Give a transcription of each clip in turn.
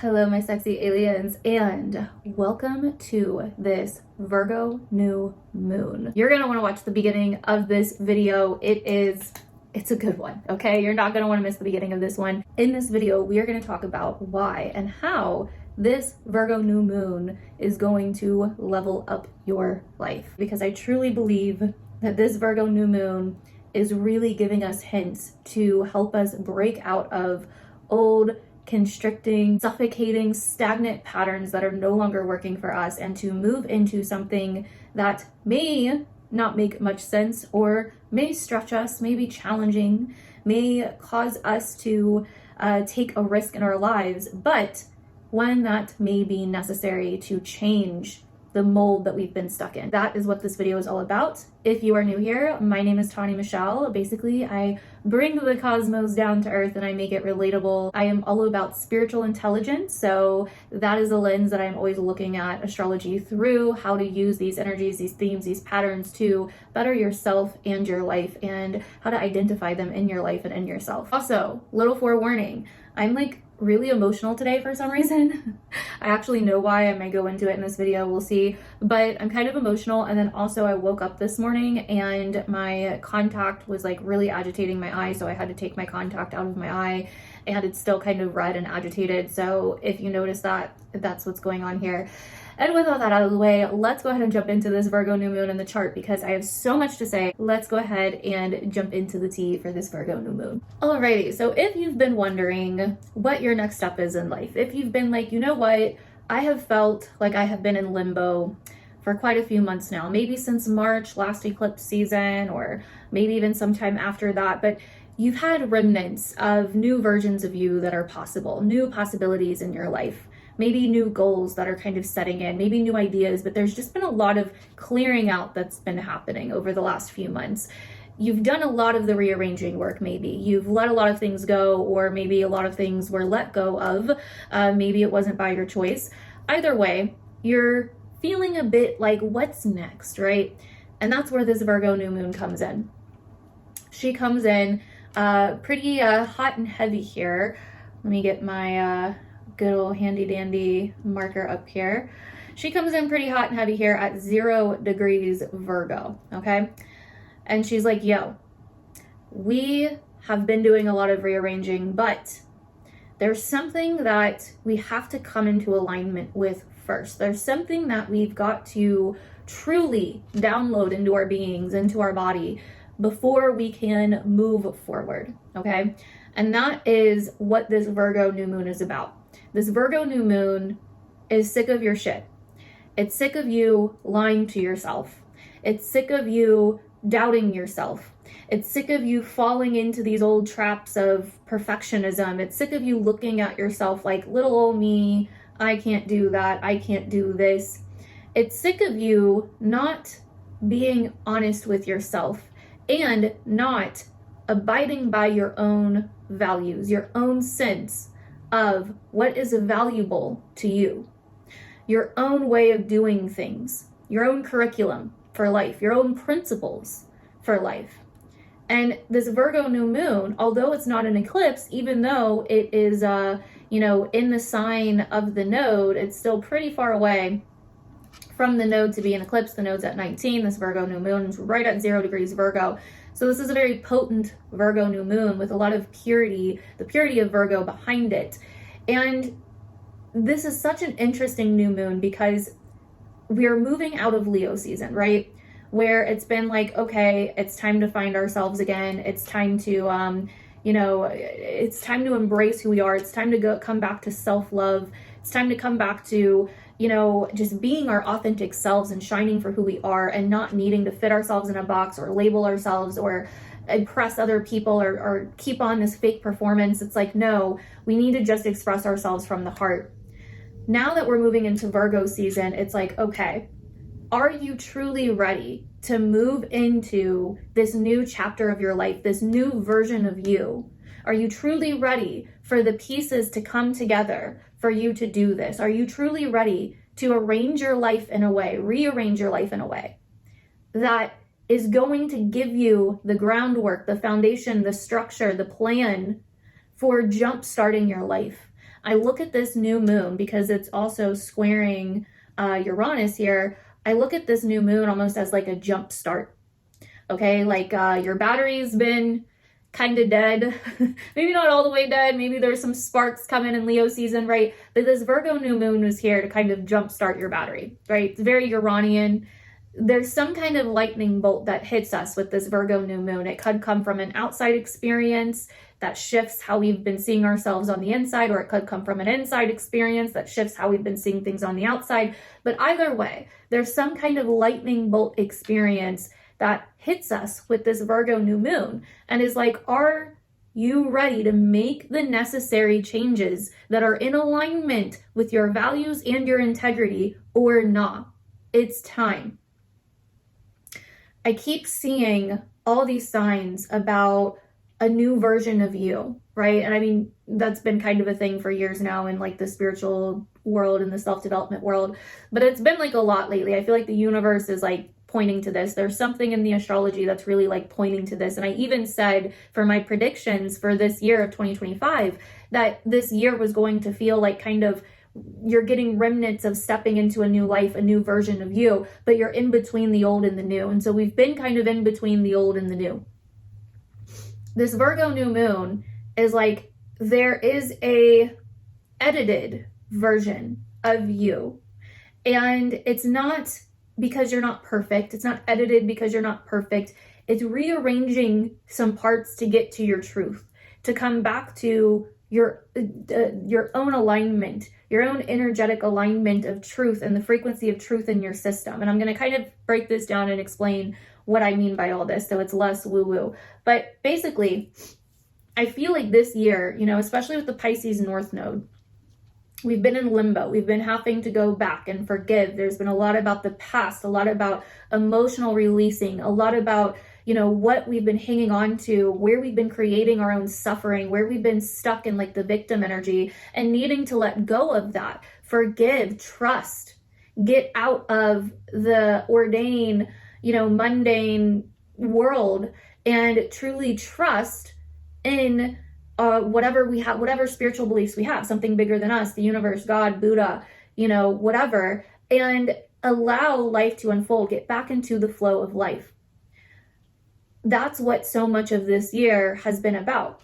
Hello, my sexy aliens, and welcome to this Virgo new moon. You're gonna wanna watch the beginning of this video. It's a good one, okay? You're not gonna wanna miss the beginning of this one. In this video, we are gonna talk about why and how this Virgo new moon is going to level up your life. Because I truly believe that this Virgo new moon is really giving us hints to help us break out of old, constricting, suffocating, stagnant patterns that are no longer working for us, and to move into something that may not make much sense or may stretch us, may be challenging, may cause us to take a risk in our lives, but one that may be necessary to change the mold that we've been stuck in. That is what this video is all about. If you are new here, my name is Tawny Michelle. Basically, I bring the cosmos down to earth and I make it relatable. I am all about spiritual intelligence, so that is a lens that I'm always looking at astrology through, how to use these energies, these themes, these patterns to better yourself and your life, and how to identify them in your life and in yourself. Also, little forewarning, I'm really emotional today for some reason. I actually know why. I might go into it in this video, we'll see, but I'm kind of emotional. And then also I woke up this morning and my contact was really agitating my eye, so I had to take my contact out of my eye, and it's still kind of red and agitated. So if you notice that, that's what's going on here. And with all that out of the way, let's go ahead and jump into this Virgo new moon in the chart because I have so much to say. Let's go ahead and jump into the tea for this Virgo new moon. Alrighty, so if you've been wondering what your next step is in life, if you've been you know what, I have felt like I have been in limbo for quite a few months now, maybe since March, last eclipse season, or maybe even sometime after that, but you've had remnants of new versions of you that are possible, new possibilities in your life. Maybe new goals that are kind of setting in, maybe new ideas, but there's just been a lot of clearing out that's been happening over the last few months. You've done a lot of the rearranging work, maybe. You've let a lot of things go, or maybe a lot of things were let go of. Maybe it wasn't by your choice. Either way, you're feeling a bit like, what's next, right? And that's where this Virgo new moon comes in. She comes in pretty hot and heavy here. Let me get my good old handy dandy marker up here. She comes in pretty hot and heavy here at 0 degrees Virgo, okay? And she's like, yo, we have been doing a lot of rearranging, but there's something that we have to come into alignment with first. There's something that we've got to truly download into our beings, into our body, before we can move forward, okay? And that is what this Virgo new moon is about. This Virgo new moon is sick of your shit. It's sick of you lying to yourself. It's sick of you doubting yourself. It's sick of you falling into these old traps of perfectionism. It's sick of you looking at yourself like, little old me, I can't do that, I can't do this. It's sick of you not being honest with yourself and not abiding by your own values, your own sense of what is valuable to you, your own way of doing things, your own curriculum for life, your own principles for life. And this Virgo new moon, although it's not an eclipse, even though it is, in the sign of the node, it's still pretty far away from the node to be an eclipse. The node's at 19. This Virgo new moon is right at 0 degrees Virgo. So this is a very potent Virgo new moon with a lot of purity, the purity of Virgo behind it. And this is such an interesting new moon because we're moving out of Leo season, right? Where it's been okay, it's time to find ourselves again. It's time to, it's time to embrace who we are. It's time to come back to self-love. It's time to come back to, just being our authentic selves and shining for who we are and not needing to fit ourselves in a box or label ourselves or impress other people or keep on this fake performance. It's no, we need to just express ourselves from the heart. Now that we're moving into Virgo season, it's okay, are you truly ready to move into this new chapter of your life, this new version of you? Are you truly ready for the pieces to come together for you to do this? Are you truly ready to arrange your life in a way, rearrange your life in a way that is going to give you the groundwork, the foundation, the structure, the plan for jump starting your life, I look at this new moon because it's also squaring Uranus here. I look at this new moon almost as like a jump start. Okay, like your battery's been kind of dead. Maybe not all the way dead. Maybe there's some sparks coming in Leo season, right? But this Virgo new moon is here to kind of jumpstart your battery, right? It's very Uranian. There's some kind of lightning bolt that hits us with this Virgo new moon. It could come from an outside experience that shifts how we've been seeing ourselves on the inside, or it could come from an inside experience that shifts how we've been seeing things on the outside. But either way, there's some kind of lightning bolt experience that hits us with this Virgo new moon and is like, are you ready to make the necessary changes that are in alignment with your values and your integrity or not? It's time. I keep seeing all these signs about a new version of you, right? And I mean, that's been kind of a thing for years now in like the spiritual world and the self-development world, but it's been like a lot lately. I feel like the universe is like pointing to this. There's something in the astrology that's really like pointing to this. And I even said for my predictions for this year of 2025 that this year was going to feel like kind of you're getting remnants of stepping into a new life, a new version of you, but you're in between the old and the new. And so we've been kind of in between the old and the new. This Virgo new moon is like, there is a edited version of you. And it's not because you're not perfect. It's not edited because you're not perfect. It's rearranging some parts to get to your truth, to come back to your own alignment, your own energetic alignment of truth and the frequency of truth in your system. And I'm going to kind of break this down and explain what I mean by all this so it's less woo-woo. But basically, I feel like this year, you know, especially with the Pisces North Node, we've been in limbo. We've been having to go back and forgive. There's been a lot about the past, a lot about emotional releasing, a lot about, you know, what we've been hanging on to, where we've been creating our own suffering, where we've been stuck in like the victim energy and needing to let go of that. Forgive, trust, get out of the ordained, you know, mundane world and truly trust in whatever we have, whatever spiritual beliefs we have, something bigger than us, the universe, God, Buddha, you know, whatever, and allow life to unfold, get back into the flow of life. That's what so much of this year has been about.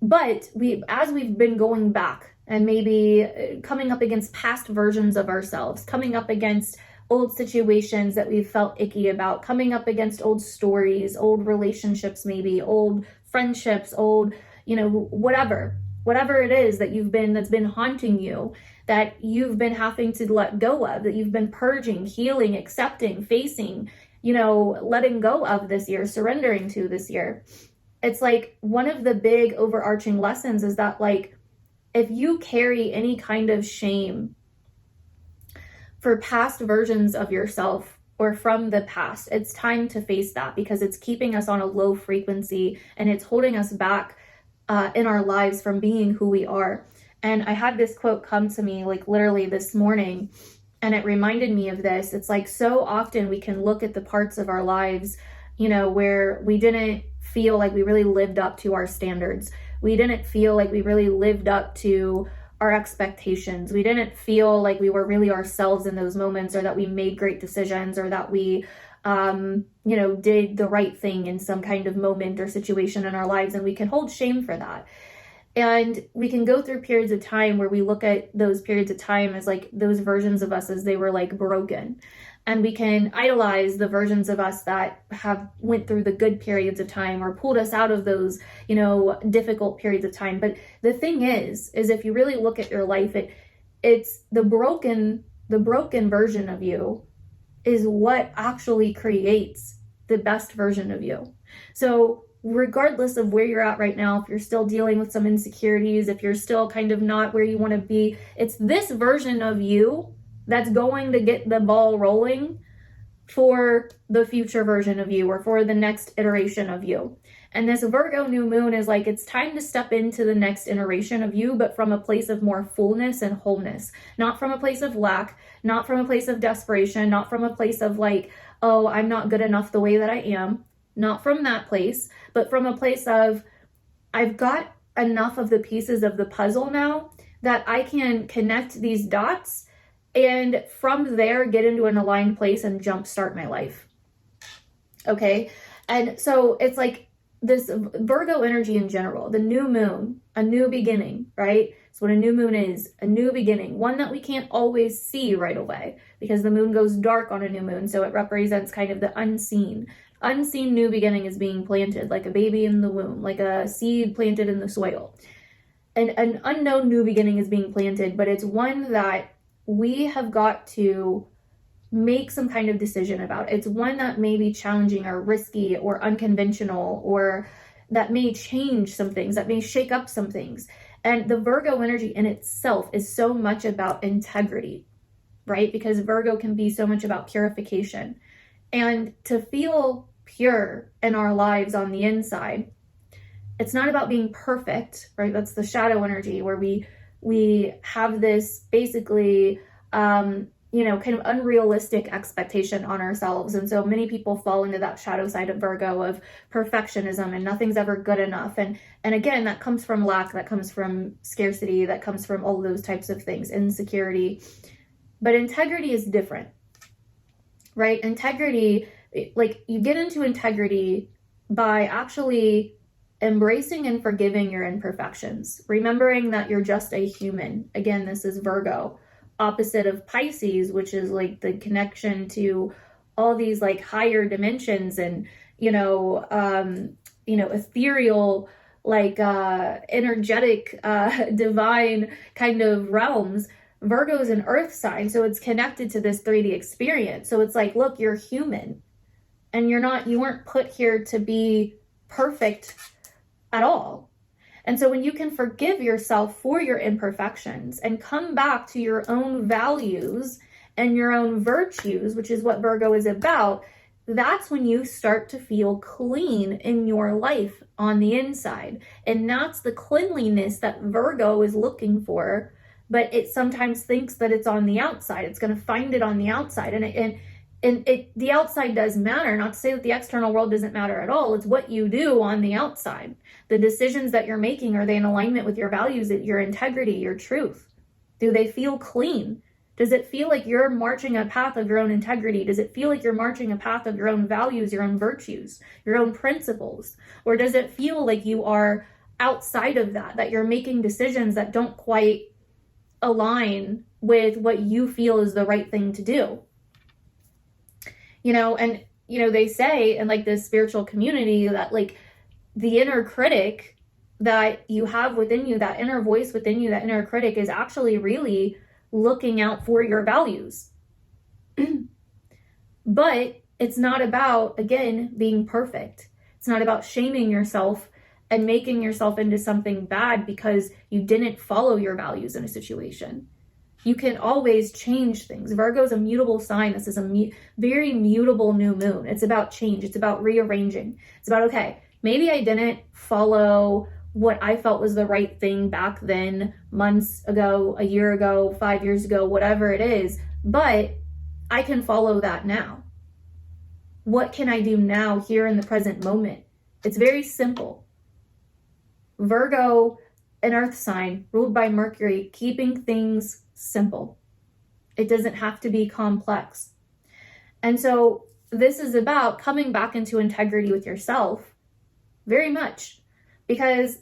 But as we've been going back and maybe coming up against past versions of ourselves, coming up against old situations that we've felt icky about, coming up against old stories, old relationships, maybe old friendships, old, you know, whatever it is that that's been haunting you, that you've been having to let go of, that you've been purging, healing, accepting, facing, you know, letting go of this year, surrendering to this year. It's like one of the big overarching lessons is that, like, if you carry any kind of shame for past versions of yourself or from the past, it's time to face that, because it's keeping us on a low frequency and it's holding us back in our lives from being who we are. And I had this quote come to me like literally this morning, and it reminded me of this. It's like, so often we can look at the parts of our lives, you know, where we didn't feel like we really lived up to our standards. We didn't feel like we really lived up to our expectations. We didn't feel like we were really ourselves in those moments, or that we made great decisions, or that we you know, did the right thing in some kind of moment or situation in our lives. And we can hold shame for that. And we can go through periods of time where we look at those periods of time as like those versions of us as they were like broken. And we can idolize the versions of us that have went through the good periods of time or pulled us out of those, you know, difficult periods of time. But the thing is if you really look at your life, it's the broken version of you is what actually creates the best version of you. So regardless of where you're at right now, if you're still dealing with some insecurities, if you're still kind of not where you want to be, it's this version of you that's going to get the ball rolling for the future version of you, or for the next iteration of you. And this Virgo new moon is like, it's time to step into the next iteration of you, but from a place of more fullness and wholeness, not from a place of lack, not from a place of desperation, not from a place of like, oh, I'm not good enough the way that I am, not from that place, but from a place of, I've got enough of the pieces of the puzzle now that I can connect these dots and from there get into an aligned place and jumpstart my life. Okay. And so it's like this Virgo energy in general, the new moon, a new beginning, right? So what a new moon is, a new beginning, one that we can't always see right away because the moon goes dark on a new moon. So it represents kind of the unseen new beginning is being planted, like a baby in the womb, like a seed planted in the soil. And an unknown new beginning is being planted, but it's one that we have got to make some kind of decision about. It's one that may be challenging or risky or unconventional, or that may change some things, that may shake up some things. And the Virgo energy in itself is so much about integrity, right? Because Virgo can be so much about purification. And to feel pure in our lives on the inside, it's not about being perfect, right? That's the shadow energy where we have this basically, kind of unrealistic expectation on ourselves. And so many people fall into that shadow side of Virgo of perfectionism and nothing's ever good enough. And again, that comes from lack, that comes from scarcity, that comes from all those types of things, insecurity. But integrity is different, right? Integrity, like you get into integrity by actually embracing and forgiving your imperfections, remembering that you're just a human. Again, this is Virgo, opposite of Pisces, which is like the connection to all these like higher dimensions and, ethereal, like energetic, divine kind of realms. Virgo is an earth sign, so it's connected to this 3D experience. So it's like, look, you're human and you weren't put here to be perfect at all. And so when you can forgive yourself for your imperfections and come back to your own values and your own virtues, which is what Virgo is about, that's when you start to feel clean in your life on the inside. And that's the cleanliness that Virgo is looking for, but it sometimes thinks that it's on the outside. It's going to find it on the outside. And the outside does matter. Not to say that the external world doesn't matter at all. It's what you do on the outside. The decisions that you're making, are they in alignment with your values, your integrity, your truth? Do they feel clean? Does it feel like you're marching a path of your own integrity? Does it feel like you're marching a path of your own values, your own virtues, your own principles? Or does it feel like you are outside of that you're making decisions that don't quite align with what you feel is the right thing to do? They say in like this spiritual community that like the inner critic that you have within you, that inner voice within you, that inner critic is actually really looking out for your values. But it's not about, again, being perfect. It's not about shaming yourself and making yourself into something bad because you didn't follow your values in a situation. You can always change things. Virgo is a mutable sign. This is a very mutable new moon. It's about change. It's about rearranging. It's about, okay, maybe I didn't follow what I felt was the right thing back then, months ago, a year ago, 5 years ago, whatever it is, but I can follow that now. What can I do now here in the present moment? It's very simple. Virgo, an earth sign ruled by Mercury, keeping things simple. It doesn't have to be complex. And so this is about coming back into integrity with yourself very much, because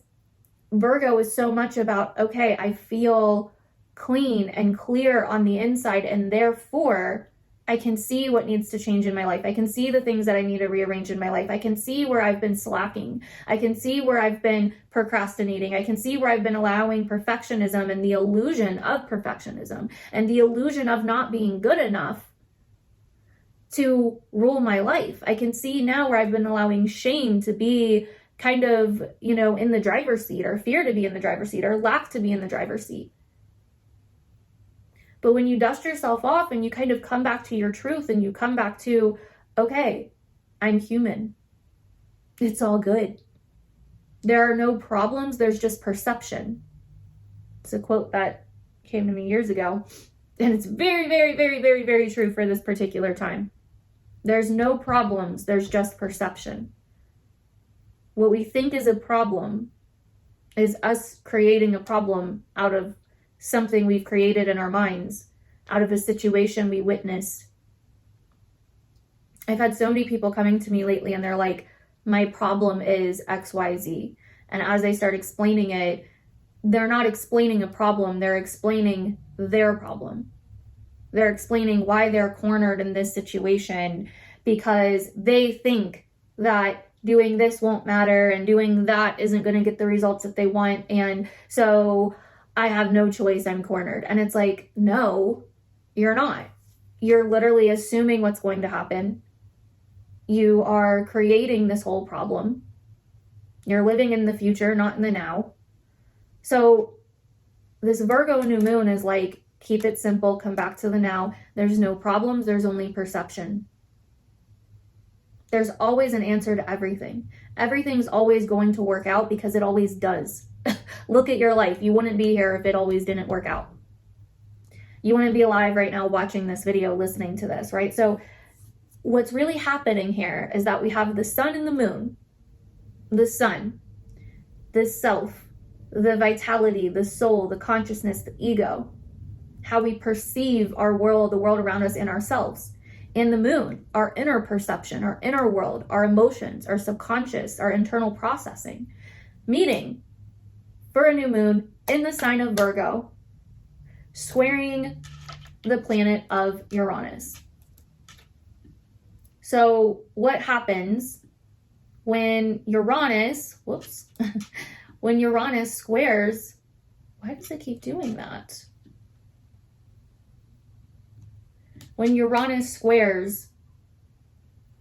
Virgo is so much about, okay, I feel clean and clear on the inside, and therefore I can see what needs to change in my life. I can see the things that I need to rearrange in my life. I can see where I've been slacking. I can see where I've been procrastinating. I can see where I've been allowing perfectionism and the illusion of perfectionism and the illusion of not being good enough to rule my life. I can see now where I've been allowing shame to be kind of, in the driver's seat, or fear to be in the driver's seat, or lack to be in the driver's seat. But when you dust yourself off and you kind of come back to your truth and you come back to, okay, I'm human. It's all good. There are no problems. There's just perception. It's a quote that came to me years ago. And it's very, very, very, very, very true for this particular time. There's no problems. There's just perception. What we think is a problem is us creating a problem out of something we've created in our minds out of a situation we witnessed. I've had so many people coming to me lately and they're like, my problem is XYZ. And as I start explaining it, they're not explaining a problem, they're explaining their problem. They're explaining why they're cornered in this situation because they think that doing this won't matter and doing that isn't going to get the results that they want. And so I have no choice, I'm cornered. And it's like, no, you're not. You're literally assuming what's going to happen. You are creating this whole problem. You're living in the future, not in the now. So this Virgo new moon is like, keep it simple, come back to the now. There's no problems, there's only perception. There's always an answer to everything. Everything's always going to work out because it always does. Look at your life. You wouldn't be here if it always didn't work out. You wouldn't be alive right now watching this video, listening to this, right? So what's really happening here is that we have the sun and the moon. The sun, the self, the vitality, the soul, the consciousness, the ego, how we perceive our world, the world around us, and ourselves. And the moon, our inner perception, our inner world, our emotions, our subconscious, our internal processing. Meaning, for a new moon in the sign of Virgo, squaring the planet of Uranus. So what happens when Uranus, when Uranus squares, why does it keep doing that? When Uranus squares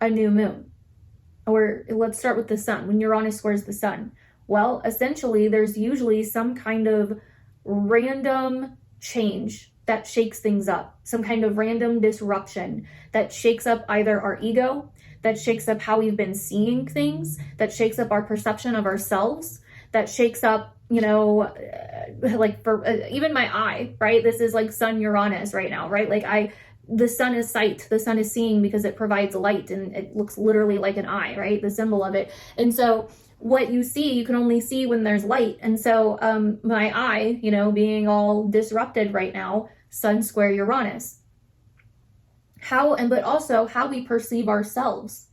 a new moon, or let's start with the sun, when Uranus squares the sun, well, essentially there's usually some kind of random change that shakes things up, some kind of random disruption that shakes up either our ego, that shakes up how we've been seeing things, that shakes up our perception of ourselves, that shakes up, like for even my eye, right? This is like Sun Uranus right now, right? Like the sun is sight, the sun is seeing because it provides light and it looks literally like an eye, right? The symbol of it. And so what you see, you can only see when there's light. And so my eye, being all disrupted right now, Sun square Uranus. But also how we perceive ourselves,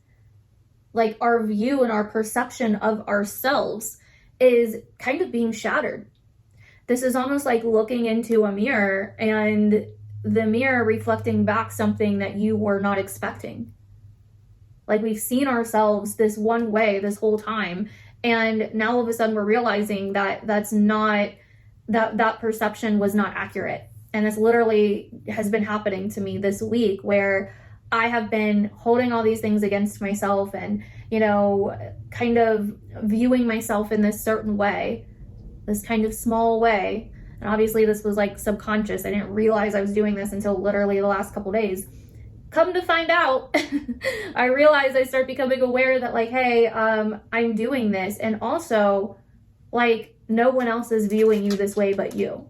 like our view and our perception of ourselves is kind of being shattered. This is almost like looking into a mirror and the mirror reflecting back something that you were not expecting. Like we've seen ourselves this one way this whole time. And now all of a sudden we're realizing that that perception was not accurate. And this literally has been happening to me this week where I have been holding all these things against myself and, kind of viewing myself in this certain way, this kind of small way. And obviously this was like subconscious. I didn't realize I was doing this until literally the last couple days. Come to find out, I realized I start becoming aware that like, hey, I'm doing this. And also like no one else is viewing you this way but you.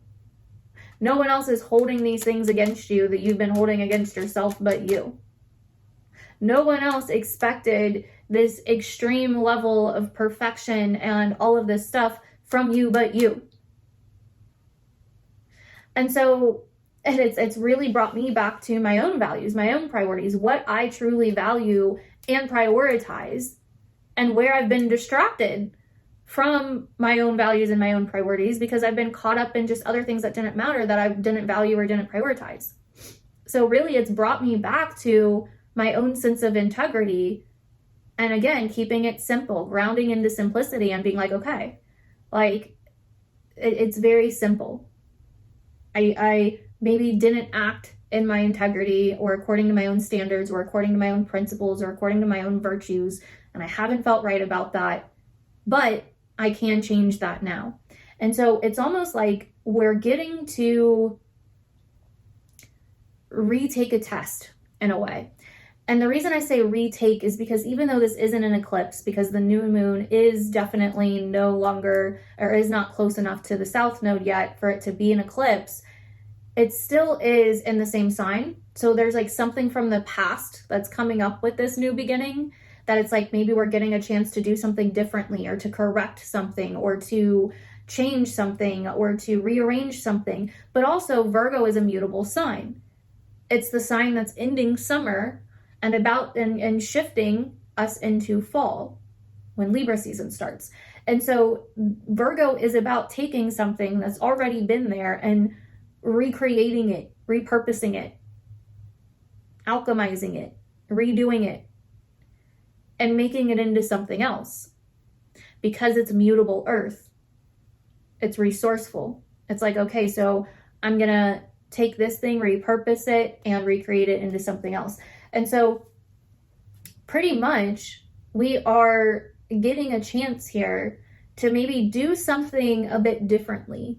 No one else is holding these things against you that you've been holding against yourself but you. No one else expected this extreme level of perfection and all of this stuff from you but you. And so it's really brought me back to my own values, my own priorities, what I truly value and prioritize, and where I've been distracted from my own values and my own priorities because I've been caught up in just other things that didn't matter, that I didn't value or didn't prioritize. So really it's brought me back to my own sense of integrity. And again, keeping it simple, grounding into simplicity and being like, okay, like it's very simple. I maybe didn't act in my integrity or according to my own standards or according to my own principles or according to my own virtues. And I haven't felt right about that, but I can change that now. And so it's almost like we're getting to retake a test in a way. And the reason I say retake is because even though this isn't an eclipse, because the new moon is definitely no longer, or is not close enough to the south node yet for it to be an eclipse, it still is in the same sign. So there's like something from the past that's coming up with this new beginning, that it's like maybe we're getting a chance to do something differently or to correct something or to change something or to rearrange something. But also Virgo is a mutable sign. It's the sign that's ending summer and shifting us into fall when Libra season starts. And so Virgo is about taking something that's already been there and recreating it, repurposing it, alchemizing it, redoing it, and making it into something else. Because it's mutable earth. It's resourceful. It's like, okay, so I'm going to take this thing, repurpose it, and recreate it into something else. And so pretty much we are getting a chance here to maybe do something a bit differently,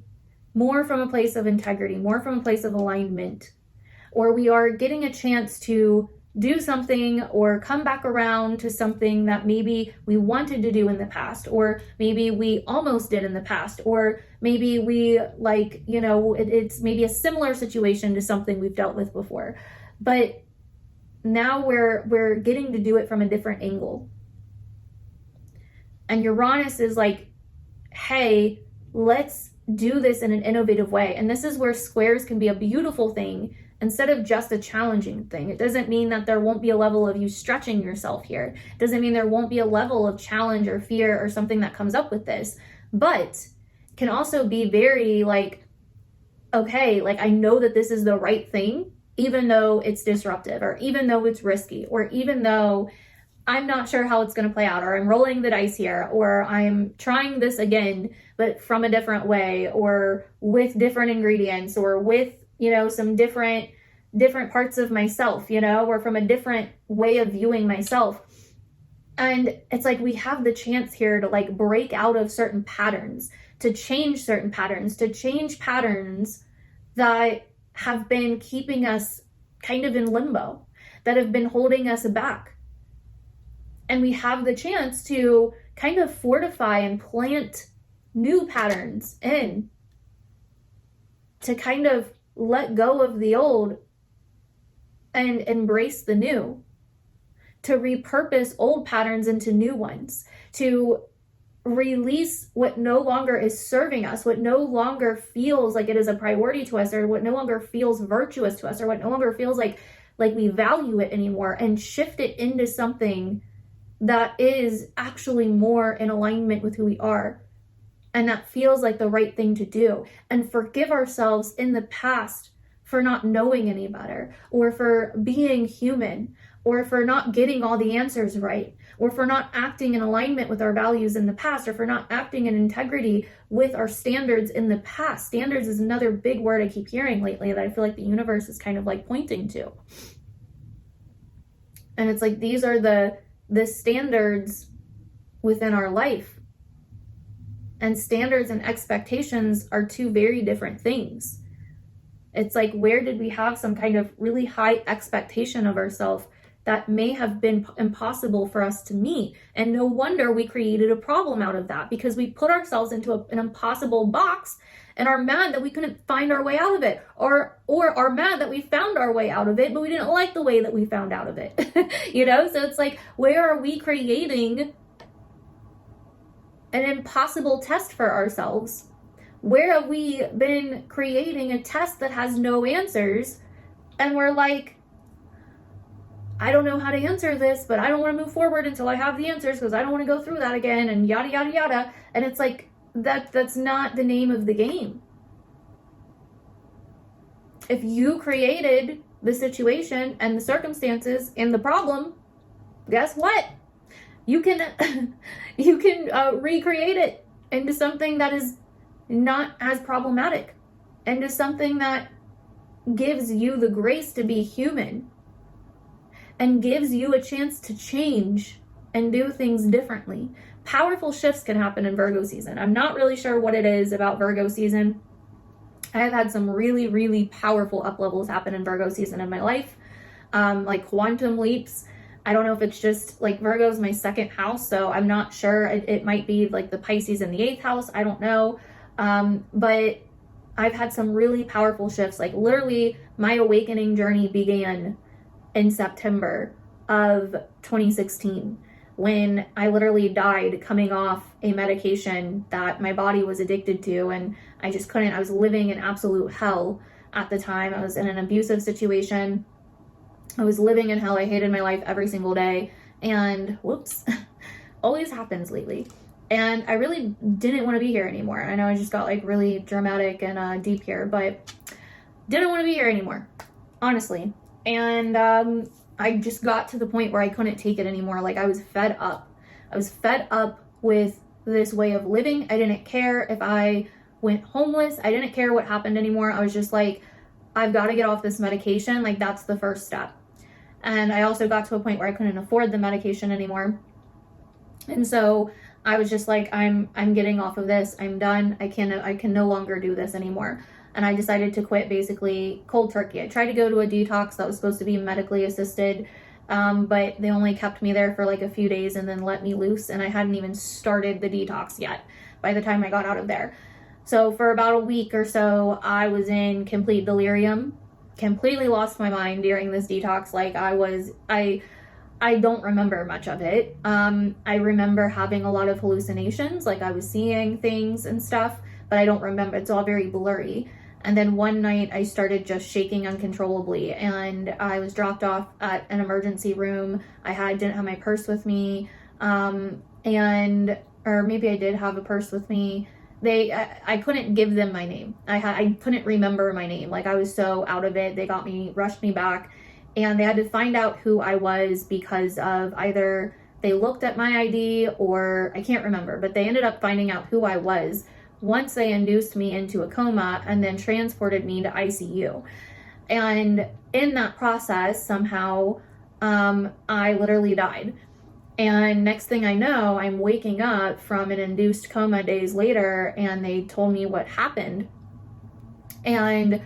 more from a place of integrity, more from a place of alignment, or we are getting a chance to do something or come back around to something that maybe we wanted to do in the past, or maybe we almost did in the past, or maybe we it's maybe a similar situation to something we've dealt with before. But now we're getting to do it from a different angle. And Uranus is like, hey, let's do this in an innovative way. And this is where squares can be a beautiful thing instead of just a challenging thing. It doesn't mean that there won't be a level of you stretching yourself here. It doesn't mean there won't be a level of challenge or fear or something that comes up with this. But can also be very like, okay, like I know that this is the right thing, even though it's disruptive, or even though it's risky, or even though I'm not sure how it's going to play out, or I'm rolling the dice here, or I'm trying this again, but from a different way, or with different ingredients, or with, some different parts of myself, or from a different way of viewing myself. And it's like we have the chance here to like break out of certain patterns, to change certain patterns, to change patterns that have been keeping us kind of in limbo, that have been holding us back. And we have the chance to kind of fortify and plant new patterns in, to kind of let go of the old and embrace the new, to repurpose old patterns into new ones, to release what no longer is serving us, what no longer feels like it is a priority to us, or what no longer feels virtuous to us, or what no longer feels like we value it anymore, and shift it into something that is actually more in alignment with who we are, and that feels like the right thing to do. And forgive ourselves in the past for not knowing any better, or for being human, or for not getting all the answers right, or for not acting in alignment with our values in the past, or for not acting in integrity with our standards in the past. Standards is another big word I keep hearing lately that I feel like the universe is kind of like pointing to. And it's like, these are the standards within our life. And standards and expectations are two very different things. It's like, where did we have some kind of really high expectation of ourselves that may have been impossible for us to meet? And no wonder we created a problem out of that, because we put ourselves into an impossible box and are mad that we couldn't find our way out of it, or are mad that we found our way out of it, but we didn't like the way that we found out of it. So it's like, where are we creating an impossible test for ourselves? Where have we been creating a test that has no answers, and we're like, I don't know how to answer this, but I don't want to move forward until I have the answers, because I don't want to go through that again, and yada yada yada. And it's like, that's not the name of the game. If you created the situation and the circumstances and the problem, guess what? You can recreate it into something that is not as problematic, into something that gives you the grace to be human, and gives you a chance to change and do things differently. Powerful shifts can happen in Virgo season. I'm not really sure what it is about Virgo season. I have had some really, really powerful up levels happen in Virgo season in my life, like quantum leaps. I don't know if it's just like Virgo's my second house, so I'm not sure. It might be like the Pisces in the 8th house. I don't know. But I've had some really powerful shifts. Like literally my awakening journey began in September of 2016. when I literally died coming off a medication that my body was addicted to, and I just couldn't. I was living in absolute hell at the time. I was in an abusive situation. I was living in hell. I hated my life every single day. And whoops, always happens lately. And I really didn't want to be here anymore. I know I just got like really dramatic and deep here, but didn't want to be here anymore, honestly. And I just got to the point where I couldn't take it anymore. Like, I was fed up. I was fed up with this way of living. I didn't care if I went homeless. I didn't care what happened anymore. I was just like, I've got to get off this medication. Like, that's the first step. And I also got to a point where I couldn't afford the medication anymore. And so I was just like, I'm getting off of this. I'm done. I can no longer do this anymore. And I decided to quit basically cold turkey. I tried to go to a detox that was supposed to be medically assisted, but they only kept me there for like a few days and then let me loose. And I hadn't even started the detox yet by the time I got out of there. So for about a week or so, I was in complete delirium, completely lost my mind during this detox. Like, I don't remember much of it. I remember having a lot of hallucinations, like I was seeing things and stuff, but I don't remember. It's all very blurry. And then one night I started just shaking uncontrollably, and I was dropped off at an emergency room. Didn't have my purse with me. Or maybe I did have a purse with me. I couldn't give them my name. I couldn't remember my name. Like, I was so out of it. They rushed me back, and they had to find out who I was because of either they looked at my ID or I can't remember, but they ended up finding out who I was once they induced me into a coma and then transported me to ICU. And in that process, somehow, I literally died. And next thing I know, I'm waking up from an induced coma days later, and they told me what happened. And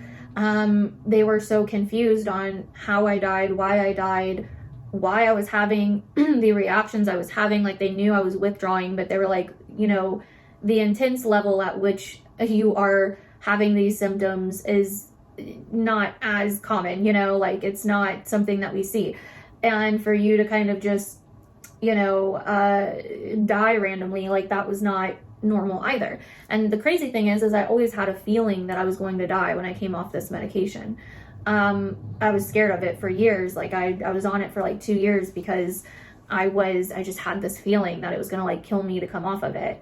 they were so confused on how I died, why I was having the reactions I was having. Like, they knew I was withdrawing, but they were like, the intense level at which you are having these symptoms is not as common, like, it's not something that we see. And for you to kind of just, die randomly, like, that was not normal either. And the crazy thing is I always had a feeling that I was going to die when I came off this medication. I was scared of it for years. Like, I was on it for like 2 years because I just had this feeling that it was going to like kill me to come off of it.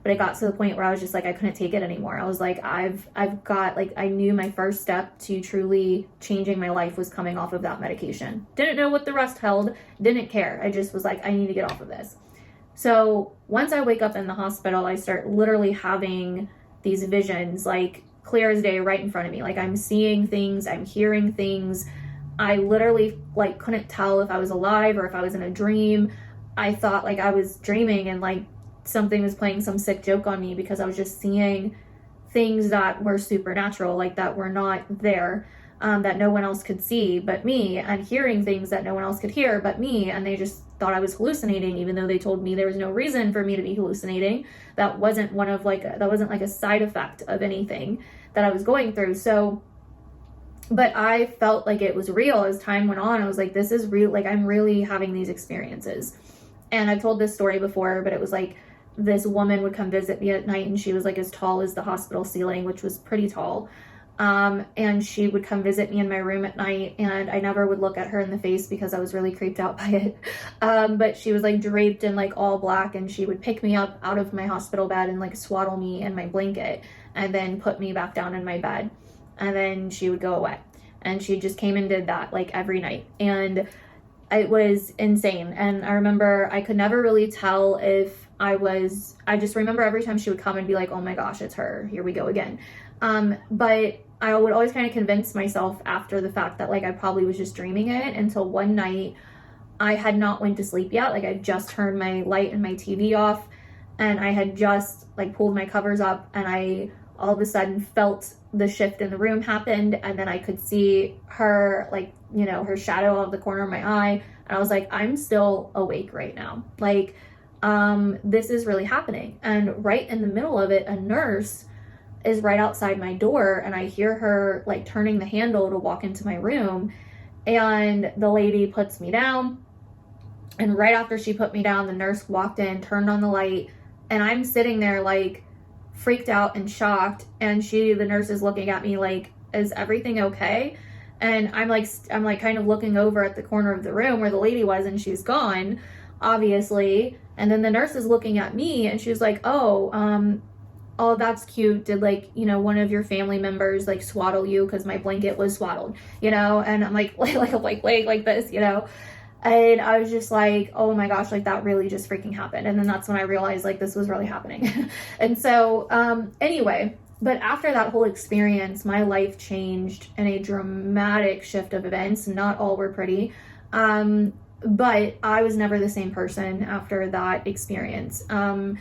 But it got to the point where I was just like, I couldn't take it anymore. I was like, I've got, like, I knew my first step to truly changing my life was coming off of that medication. Didn't know what the rest held, didn't care. I just was like, I need to get off of this. So once I wake up in the hospital, I start literally having these visions, like, clear as day right in front of me. Like, I'm seeing things, I'm hearing things. I literally, like, couldn't tell if I was alive or if I was in a dream. I thought, like, I was dreaming and, like, something was playing some sick joke on me because I was just seeing things that were supernatural, like, that were not there, that no one else could see but me, and hearing things that no one else could hear but me. And they just thought I was hallucinating, even though they told me there was no reason for me to be hallucinating. That wasn't like a side effect of anything that I was going through. So, but I felt like it was real as time went on. I was like, this is real. Like, I'm really having these experiences. And I've told this story before, but it was like, this woman would come visit me at night, and she was like as tall as the hospital ceiling, which was pretty tall. And she would come visit me in my room at night, and I never would look at her in the face because I was really creeped out by it. But she was like draped in like all black, and she would pick me up out of my hospital bed and like swaddle me in my blanket and then put me back down in my bed. And then she would go away. And she just came and did that like every night. And it was insane. And I remember I could never really tell if I just remember every time she would come and be like, oh my gosh, it's her, here we go again. But I would always kind of convince myself after the fact that like I probably was just dreaming it, until one night I had not went to sleep yet. Like, I just turned my light and my TV off, and I had just like pulled my covers up, and I all of a sudden felt the shift in the room happened, and then I could see her, like, her shadow out of the corner of my eye, and I was like, I'm still awake right now. Like, this is really happening. And right in the middle of it, a nurse is right outside my door, and I hear her like turning the handle to walk into my room, and the lady puts me down, And right after she put me down, the nurse walked in, turned on the light, and I'm sitting there like freaked out and shocked. And the nurse is looking at me like, is everything okay? And I'm like kind of looking over at the corner of the room where the lady was, and she's gone, obviously. And then the nurse is looking at me, and she's like, oh, that's cute. Did like, you know, one of your family members like swaddle you? Because my blanket was swaddled, you know? And I'm like laying like this, you know? And I was just like, oh my gosh, like that really just freaking happened. And then that's when I realized like this was really happening. And so, anyway, but after that whole experience, my life changed in a dramatic shift of events. Not all were pretty. But I was never the same person after that experience. That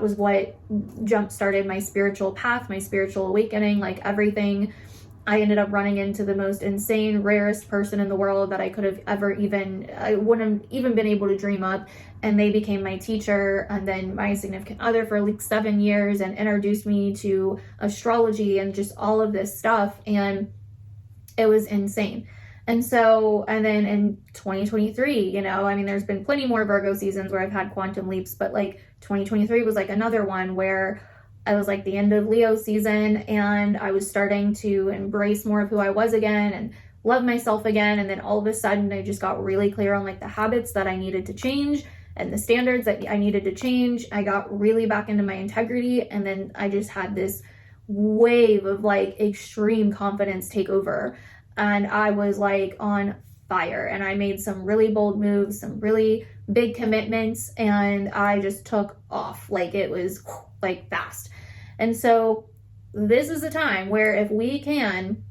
was what jump started my spiritual path, my spiritual awakening, like everything. I ended up running into the most insane, rarest person in the world that I could have ever I wouldn't have even been able to dream up. And they became my teacher and then my significant other for like 7 years, and introduced me to astrology and just all of this stuff. And it was insane. And so, and then in 2023, you know, I mean, there's been plenty more Virgo seasons where I've had quantum leaps, but like 2023 was like another one where I was like the end of Leo season, and I was starting to embrace more of who I was again and love myself again. And then all of a sudden I just got really clear on like the habits that I needed to change and the standards that I needed to change. I got really back into my integrity, and then I just had this wave of like extreme confidence take over. And I was like on fire, and I made some really bold moves, some really big commitments, and I just took off. Like it was like fast. And so this is a time where if we can,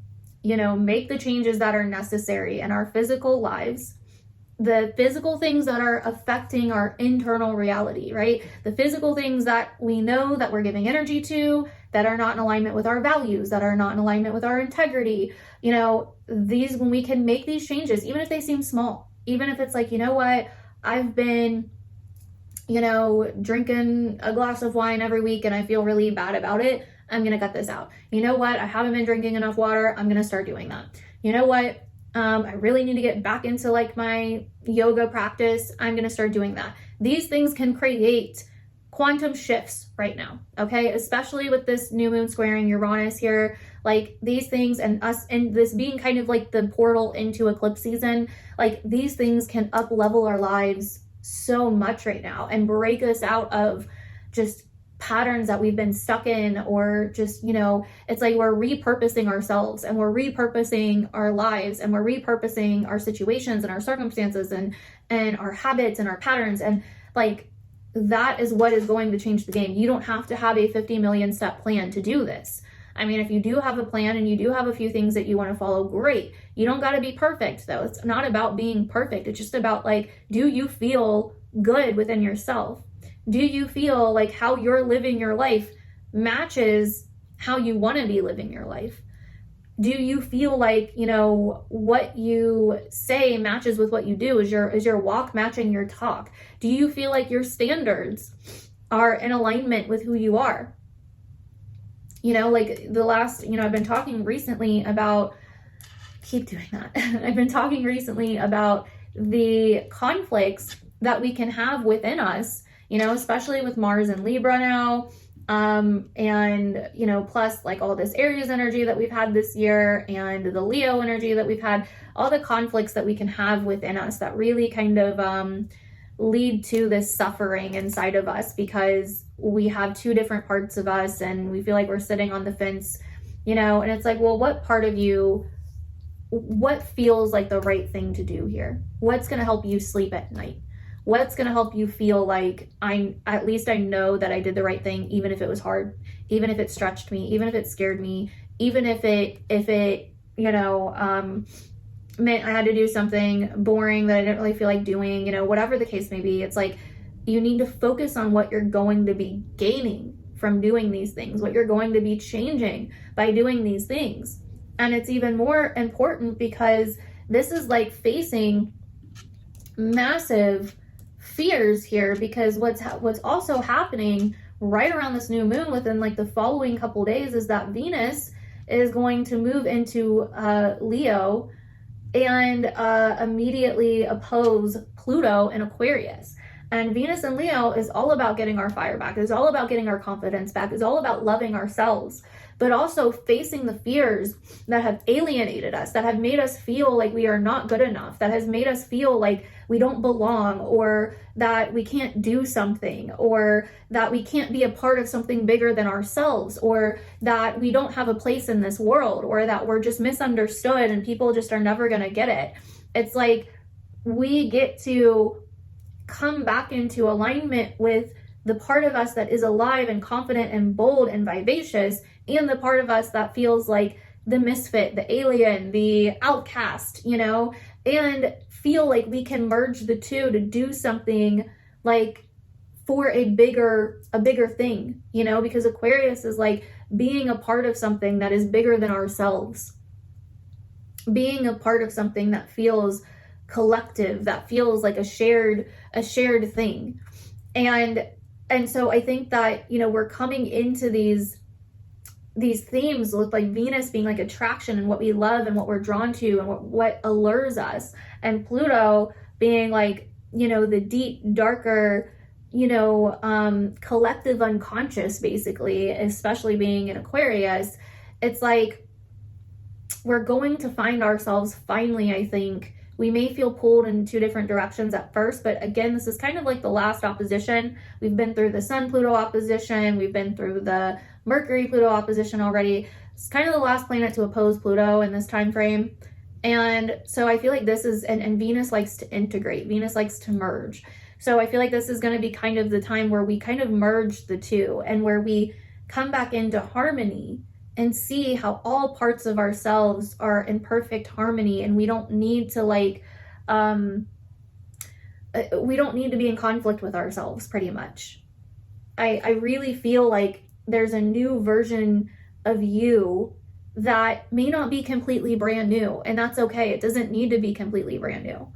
you know, make the changes that are necessary in our physical lives, the physical things that are affecting our internal reality, right? The physical things that we know that we're giving energy to, that are not in alignment with our values, that are not in alignment with our integrity, you know, when we can make these changes, even if they seem small, even if it's like, you know what, I've been, you know, drinking a glass of wine every week and I feel really bad about it, I'm going to cut this out. You know what, I haven't been drinking enough water, I'm going to start doing that. You know what, I really need to get back into like my yoga practice, I'm going to start doing that. These things can create quantum shifts right now, okay? Especially with this new moon squaring Uranus here, like these things, and us, and this being kind of like the portal into eclipse season, like these things can up level our lives so much right now and break us out of just patterns that we've been stuck in, or just, you know, it's like we're repurposing ourselves and we're repurposing our lives and we're repurposing our situations and our circumstances and our habits and our patterns. And like, that is what is going to change the game. You don't have to have a 50 million step plan to do this. I mean, if you do have a plan and you do have a few things that you want to follow, great. You don't got to be perfect though. It's not about being perfect. It's just about like, do you feel good within yourself? Do you feel like how you're living your life matches how you want to be living your life? Do you feel like, you know, what you say matches with what you do? Is your walk matching your talk? Do you feel like your standards are in alignment with who you are? You know, like I've been talking recently about, keep doing that. I've been talking recently about the conflicts that we can have within us, you know, especially with Mars and Libra now. And, you know, plus like all this Aries energy that we've had this year and the Leo energy that we've had, all the conflicts that we can have within us that really kind of, lead to this suffering inside of us because we have two different parts of us and we feel like we're sitting on the fence, you know, and it's like, well, what part of you, what feels like the right thing to do here? What's going to help you sleep at night? What's going to help you feel like at least I know that I did the right thing, even if it was hard, even if it stretched me, even if it scared me, even if it, you know, meant I had to do something boring that I didn't really feel like doing, you know, whatever the case may be. It's like, you need to focus on what you're going to be gaining from doing these things, what you're going to be changing by doing these things. And it's even more important because this is like facing massive fears here, because what's also happening right around this new moon within like the following couple days is that Venus is going to move into Leo and immediately oppose Pluto in Aquarius. And Venus in Leo is all about getting our fire back. It's all about getting our confidence back. It's all about loving ourselves, but also facing the fears that have alienated us, that have made us feel like we are not good enough, that has made us feel like we don't belong, or that we can't do something, or that we can't be a part of something bigger than ourselves, or that we don't have a place in this world, or that we're just misunderstood and people just are never going to get it. It's like we get to come back into alignment with the part of us that is alive and confident and bold and vivacious, and the part of us that feels like the misfit, the alien, the outcast, you know, and feel like we can merge the two to do something like for a bigger thing, you know, because Aquarius is like being a part of something that is bigger than ourselves, being a part of something that feels collective, that feels like a shared thing. And so I think that, you know, we're coming into these themes with like Venus being like attraction and what we love and what we're drawn to and what allures us, and Pluto being like, you know, the deep, darker, you know, collective unconscious, basically, especially being in Aquarius. It's like we're going to find ourselves finally, I think. We may feel pulled in two different directions at first, but again, this is kind of like the last opposition. We've been through the Sun-Pluto opposition. We've been through the Mercury-Pluto opposition already. It's kind of the last planet to oppose Pluto in this time frame. And so I feel like this is, and Venus likes to integrate. Venus likes to merge. So I feel like this is going to be kind of the time where we kind of merge the two and where we come back into harmony and see how all parts of ourselves are in perfect harmony, and we don't need to like, we don't need to be in conflict with ourselves, pretty much. I really feel like there's a new version of you that may not be completely brand new, and that's okay. It doesn't need to be completely brand new.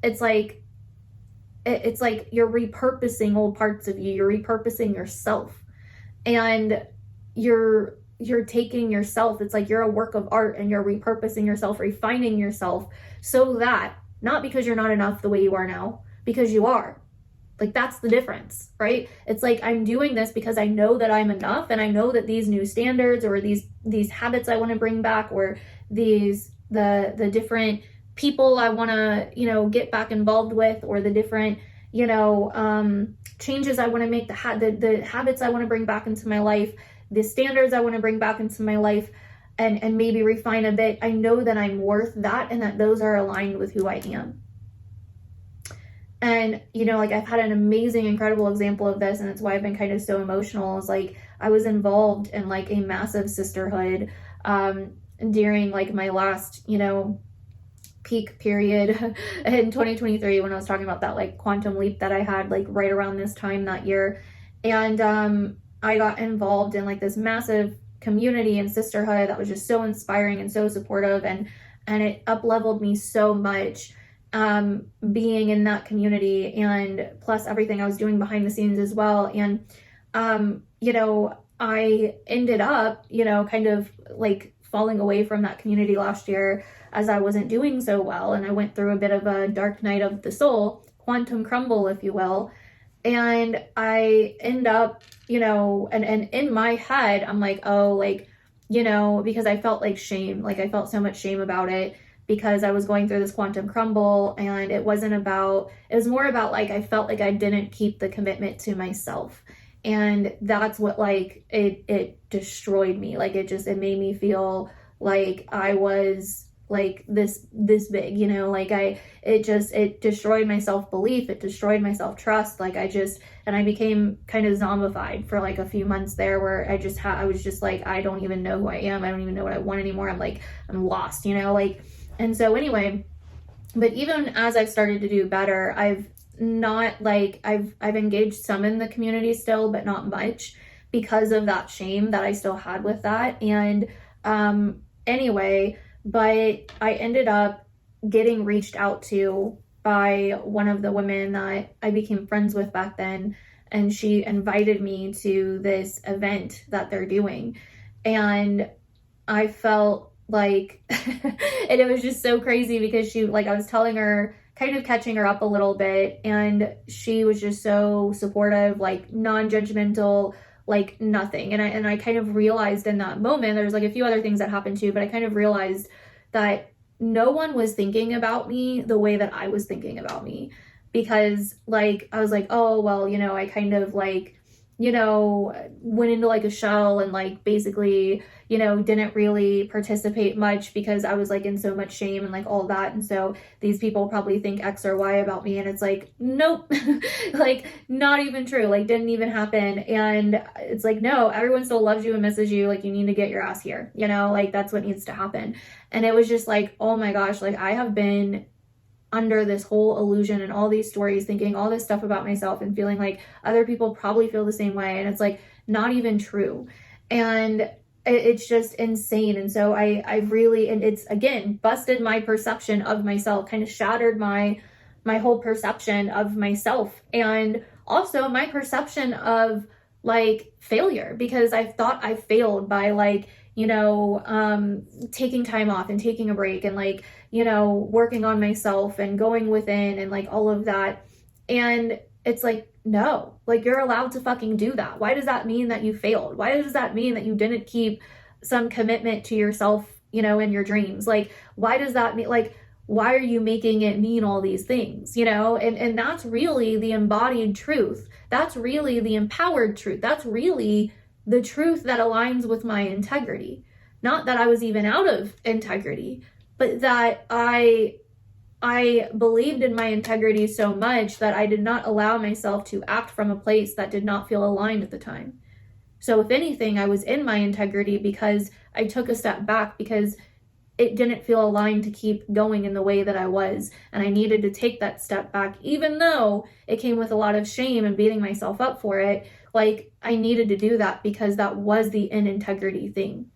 It's like you're repurposing old parts of you. You're repurposing yourself, and you're taking yourself. It's like you're a work of art, and you're repurposing yourself, refining yourself, so that, not because you're not enough the way you are now, because you are. Like, that's the difference, right? It's like, I'm doing this because I know that I'm enough, and I know that these new standards, or these habits I want to bring back, or the different people I want to, you know, get back involved with, or the different, you know, changes I want to make, the habits I want to bring back into my life, the standards I want to bring back into my life, and maybe refine a bit. I know that I'm worth that, and that those are aligned with who I am. And, you know, like, I've had an amazing, incredible example of this, and it's why I've been kind of so emotional. It's like, I was involved in like a massive sisterhood during like my last, you know, peak period in 2023, when I was talking about that like quantum leap that I had like right around this time that year. And I got involved in like this massive community and sisterhood that was just so inspiring and so supportive, and it up-leveled me so much, being in that community, and plus everything I was doing behind the scenes as well. And you know, I ended up, you know, kind of like falling away from that community last year as I wasn't doing so well, and I went through a bit of a dark night of the soul, quantum crumble, if you will. And I end up, you know, and in my head, I'm like, oh, like, you know, because I felt like shame, like I felt so much shame about it, because I was going through this quantum crumble, and it was more about like, I felt like I didn't keep the commitment to myself. And that's what, like, it destroyed me. Like, it made me feel like I was like this big, you know, like it destroyed my self-belief. It destroyed my self-trust. Like, and I became kind of zombified for like a few months there, where I was just like, I don't even know who I am. I don't even know what I want anymore. I'm lost, you know, like. And so anyway, but even as I've started to do better, I've engaged some in the community still, but not much, because of that shame that I still had with that. And anyway, but I ended up getting reached out to by one of the women that I became friends with back then, and she invited me to this event that they're doing. And I felt like, and it was just so crazy because she, like, I was telling her, kind of catching her up a little bit, and she was just so supportive, like non-judgmental, like nothing. And I kind of realized in that moment, there's like a few other things that happened too, but I kind of realized that no one was thinking about me the way that I was thinking about me. Because like, I was like, oh, well, you know, I kind of like, you know, went into like a shell and like basically, you know, didn't really participate much because I was like in so much shame and like all that. And so these people probably think X or Y about me. And it's like, nope, like not even true, like didn't even happen. And it's like, no, everyone still loves you and misses you. Like you need to get your ass here, you know, like that's what needs to happen. And it was just like, oh my gosh, like I have been under this whole illusion and all these stories, thinking all this stuff about myself and feeling like other people probably feel the same way. And it's like not even true. And it's just insane. And so I really, and it's again, busted my perception of myself, kind of shattered my whole perception of myself. And also my perception of like failure, because I thought I failed by like, you know, taking time off and taking a break and like, you know, working on myself and going within and like all of that. And it's like, no, like you're allowed to fucking do that. Why does that mean that you failed? Why does that mean that you didn't keep some commitment to yourself, you know, in your dreams? Like, why does that mean, like, why are you making it mean all these things, you know? And that's really the embodied truth. That's really the empowered truth. That's really the truth that aligns with my integrity. Not that I was even out of integrity, but that I believed in my integrity so much that I did not allow myself to act from a place that did not feel aligned at the time. So if anything, I was in my integrity because I took a step back because it didn't feel aligned to keep going in the way that I was. And I needed to take that step back, even though it came with a lot of shame and beating myself up for it. Like I needed to do that because that was the in integrity thing.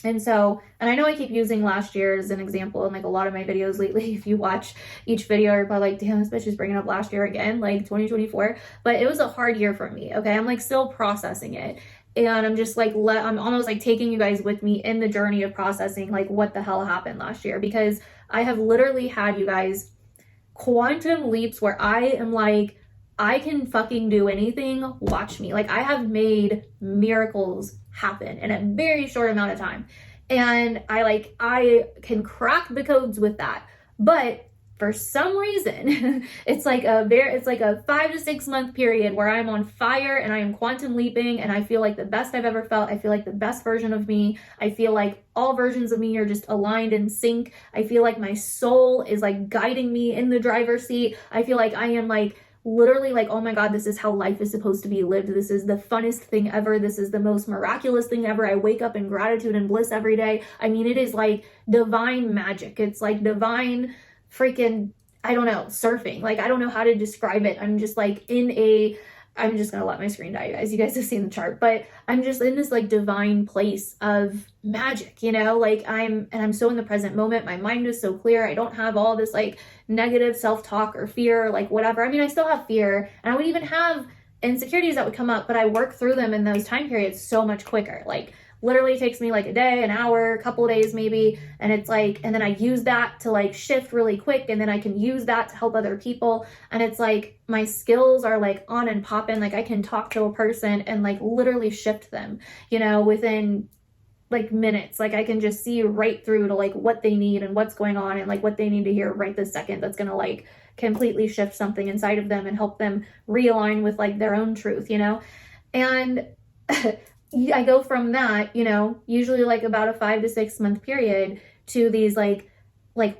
And so, and I know I keep using last year as an example in like a lot of my videos lately. If you watch each video, you're probably like, damn, this bitch is bringing up last year again, like 2024. But it was a hard year for me, okay? I'm like still processing it. And I'm just like, I'm almost like taking you guys with me in the journey of processing like what the hell happened last year. Because I have literally had, you guys, quantum leaps where I am like, I can fucking do anything, watch me. Like I have made miracles happen in a very short amount of time. And I can crack the codes with that. But for some reason, it's like a 5 to 6 month period where I'm on fire and I am quantum leaping and I feel like the best I've ever felt. I feel like the best version of me. I feel like all versions of me are just aligned in sync. I feel like my soul is like guiding me in the driver's seat. I feel like I am like literally like, oh my God, this is how life is supposed to be lived. This is the funnest thing ever. This is the most miraculous thing ever. I wake up in gratitude and bliss every day. I mean, it is like divine magic. It's like divine freaking, I don't know, surfing. Like, I don't know how to describe it. I'm just like I'm just gonna let my screen die, you guys. You guys have seen the chart, but I'm just in this like divine place of magic, you know, like I'm so in the present moment. My mind is so clear. I don't have all this like negative self-talk or fear or like whatever. I mean, I still have fear and I would even have insecurities that would come up, but I work through them in those time periods so much quicker. Like literally takes me like a day, an hour, a couple of days maybe. And it's like, and then I use that to like shift really quick. And then I can use that to help other people. And it's like, my skills are like on and popping. Like I can talk to a person and like literally shift them, you know, within like minutes. Like I can just see right through to like what they need and what's going on and like what they need to hear right this second. That's going to like completely shift something inside of them and help them realign with like their own truth, you know? And I go from that, you know, usually like about a 5 to 6 month period to these like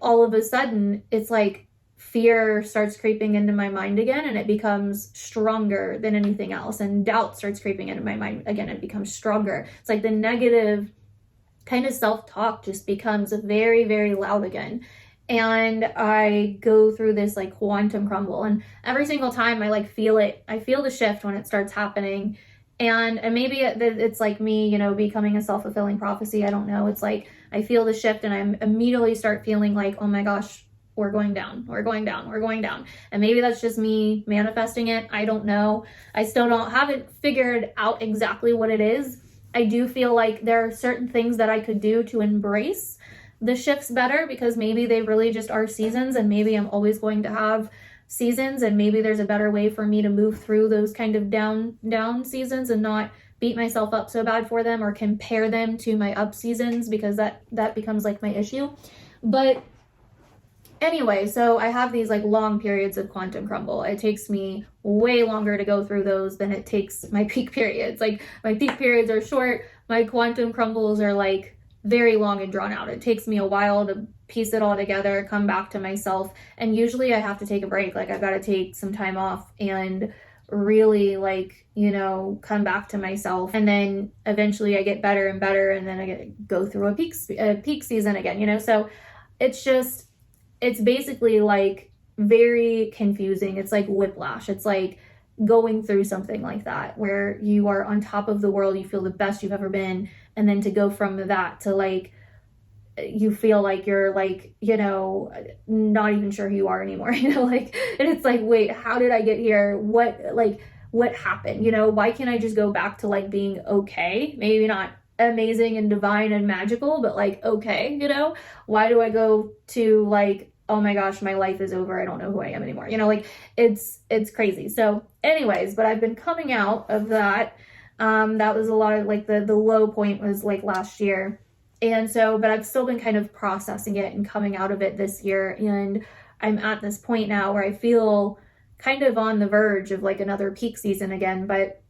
all of a sudden it's like fear starts creeping into my mind again and it becomes stronger than anything else. And doubt starts creeping into my mind again. It becomes stronger. It's like the negative kind of self-talk just becomes very, very loud again. And I go through this like quantum crumble, and every single time I like feel it. I feel the shift when it starts happening. And maybe it's like me, you know, becoming a self-fulfilling prophecy. I don't know. It's like I feel the shift and I immediately start feeling like, oh my gosh, we're going down, we're going down, we're going down. And maybe that's just me manifesting it. I don't know. I still haven't figured out exactly what it is. I do feel like there are certain things that I could do to embrace the shifts better, because maybe they really just are seasons, and maybe I'm always going to have seasons, and maybe there's a better way for me to move through those kind of down seasons and not beat myself up so bad for them or compare them to my up seasons, because that becomes like my issue. But anyway, so I have these like long periods of quantum crumble. It takes me way longer to go through those than it takes my peak periods. Like my peak periods are short, my quantum crumbles are like very long and drawn out. It takes me a while to piece it all together, come back to myself. And usually I have to take a break. Like I've got to take some time off and really like, you know, come back to myself. And then eventually I get better and better. And then I get to go through a peak season again, you know? So it's basically like very confusing. It's like whiplash. It's like going through something like that where you are on top of the world, you feel the best you've ever been, and then to go from that to like you feel like you're like, you know, not even sure who you are anymore, you know, like, and it's like, wait, how did I get here? What happened? You know, why can't I just go back to like being okay? Maybe not amazing and divine and magical, but like okay, you know? Why do I go to like, oh my gosh, my life is over, I don't know who I am anymore, you know? Like it's crazy. So anyways, but I've been coming out of that. That was a lot of like the low point was like last year. And so, but I've still been kind of processing it and coming out of it this year. And I'm at this point now where I feel kind of on the verge of like another peak season again, but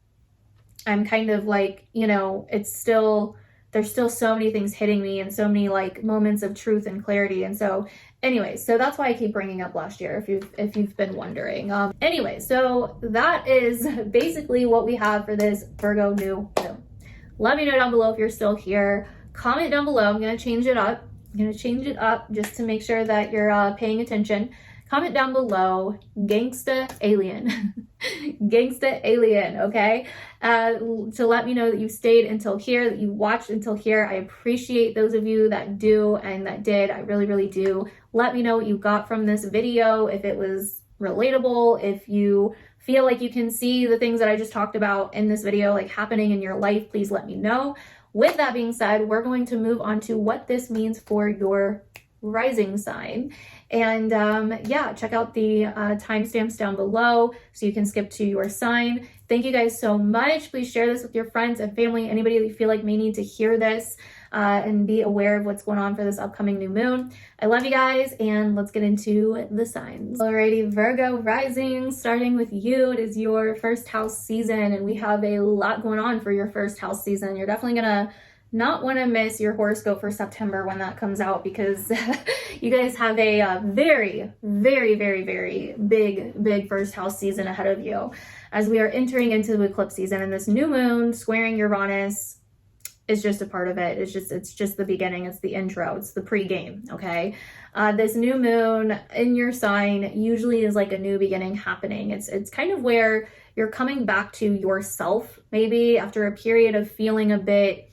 I'm kind of like, you know, there's still so many things hitting me and so many like moments of truth and clarity. And so anyway, so that's why I keep bringing up last year, if you've been wondering. Anyway, so that is basically what we have for this Virgo new moon. Let me know down below if you're still here. Comment down below. I'm going to change it up. I'm going to change it up just to make sure that you're paying attention. Comment down below, gangsta alien. Gangsta alien, okay? To let me know that you stayed until here, that you watched until here. I appreciate those of you that do and that did. I really, really do. Let me know what you got from this video, if it was relatable, if you feel like you can see the things that I just talked about in this video like happening in your life, please let me know. With that being said, we're going to move on to what this means for your rising sign. And yeah, check out the timestamps down below so you can skip to your sign. Thank you guys so much. Please share this with your friends and family, anybody that you feel like may need to hear this and be aware of what's going on for this upcoming new moon. I love you guys, and let's get into the signs. Alrighty, Virgo rising, starting with you. It is your first house season, and we have a lot going on for your first house season. You're definitely gonna not want to miss your horoscope for September when that comes out, because you guys have a very, very, very, very big first house season ahead of you as we are entering into the eclipse season. And this new moon squaring Uranus is just a part of it. It's just the beginning. It's the intro. It's the pre-game. Okay. This new moon in your sign usually is like a new beginning happening. It's kind of where you're coming back to yourself, maybe after a period of feeling a bit